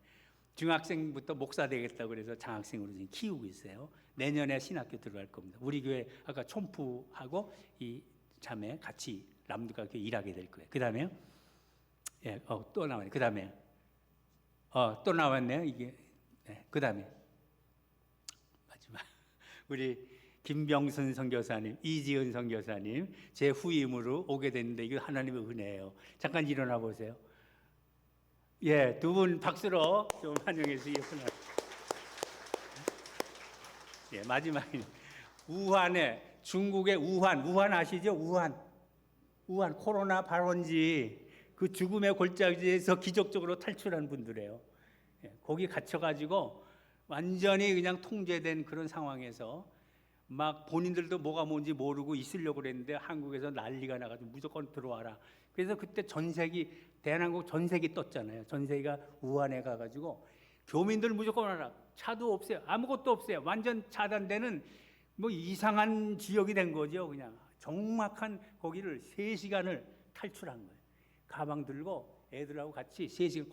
중학생부터 목사 되겠다고 그래서 장학생으로 지금 키우고 있어요. 내년에 신학교 들어갈 겁니다. 우리 교회 아까 촌푸하고 이 자매 같이 람드가 교회 일하게 될 거예요. 그 다음에 또 나왔네. 그 다음에 또 나왔네요. 이게 그 다음에 마지막 우리 김병순 선교사님, 이지은 선교사님 제 후임으로 오게 됐는데 이거 하나님의 은혜예요. 잠깐 일어나 보세요. 두 분 박수로 좀 환영해 주시겠습니다. 마지막에 우한에 중국의 우한 아시죠? 우한 코로나 발원지 그 죽음의 골짜기에서 기적적으로 탈출한 분들이에요. 거기 갇혀가지고 완전히 그냥 통제된 그런 상황에서 막 본인들도 뭐가 뭔지 모르고 있으려고 그랬는데 한국에서 난리가 나가지고 무조건 들어와라. 그래서 그때 전세기 대한항공 전세기 떴잖아요. 전세기가 우한에 가가지고 교민들 무조건 와라. 차도 없어요. 아무것도 없어요. 완전 차단되는 뭐 이상한 지역이 된 거죠. 그냥 정막한 거기를 3시간을 탈출한 거예요. 가방 들고 애들하고 같이 3시간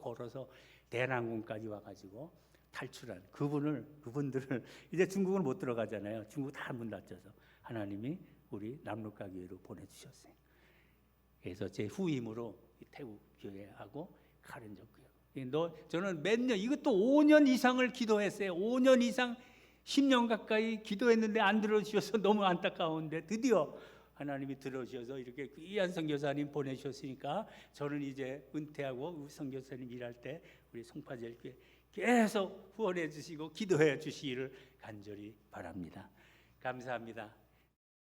걸어서 대한항공까지 와가지고 탈출한 그분들을 이제 중국은 못 들어가잖아요. 중국 다 문 닫혀서 하나님이 우리 남록가교회로 보내주셨어요. 그래서 제 후임으로 태국 교회하고 카렌족 교회. 저는 몇 년, 이것도 5년 이상을 기도했어요. 5년 이상 10년 가까이 기도했는데 안 들어주셔서 너무 안타까운데 드디어 하나님이 들어주셔서 이렇게 귀한 선교사님 보내주셨으니까 저는 이제 은퇴하고 선교사님 일할 때 우리 송파제일교회 계속 후원해 주시고 기도해 주시기를 간절히 바랍니다. 감사합니다.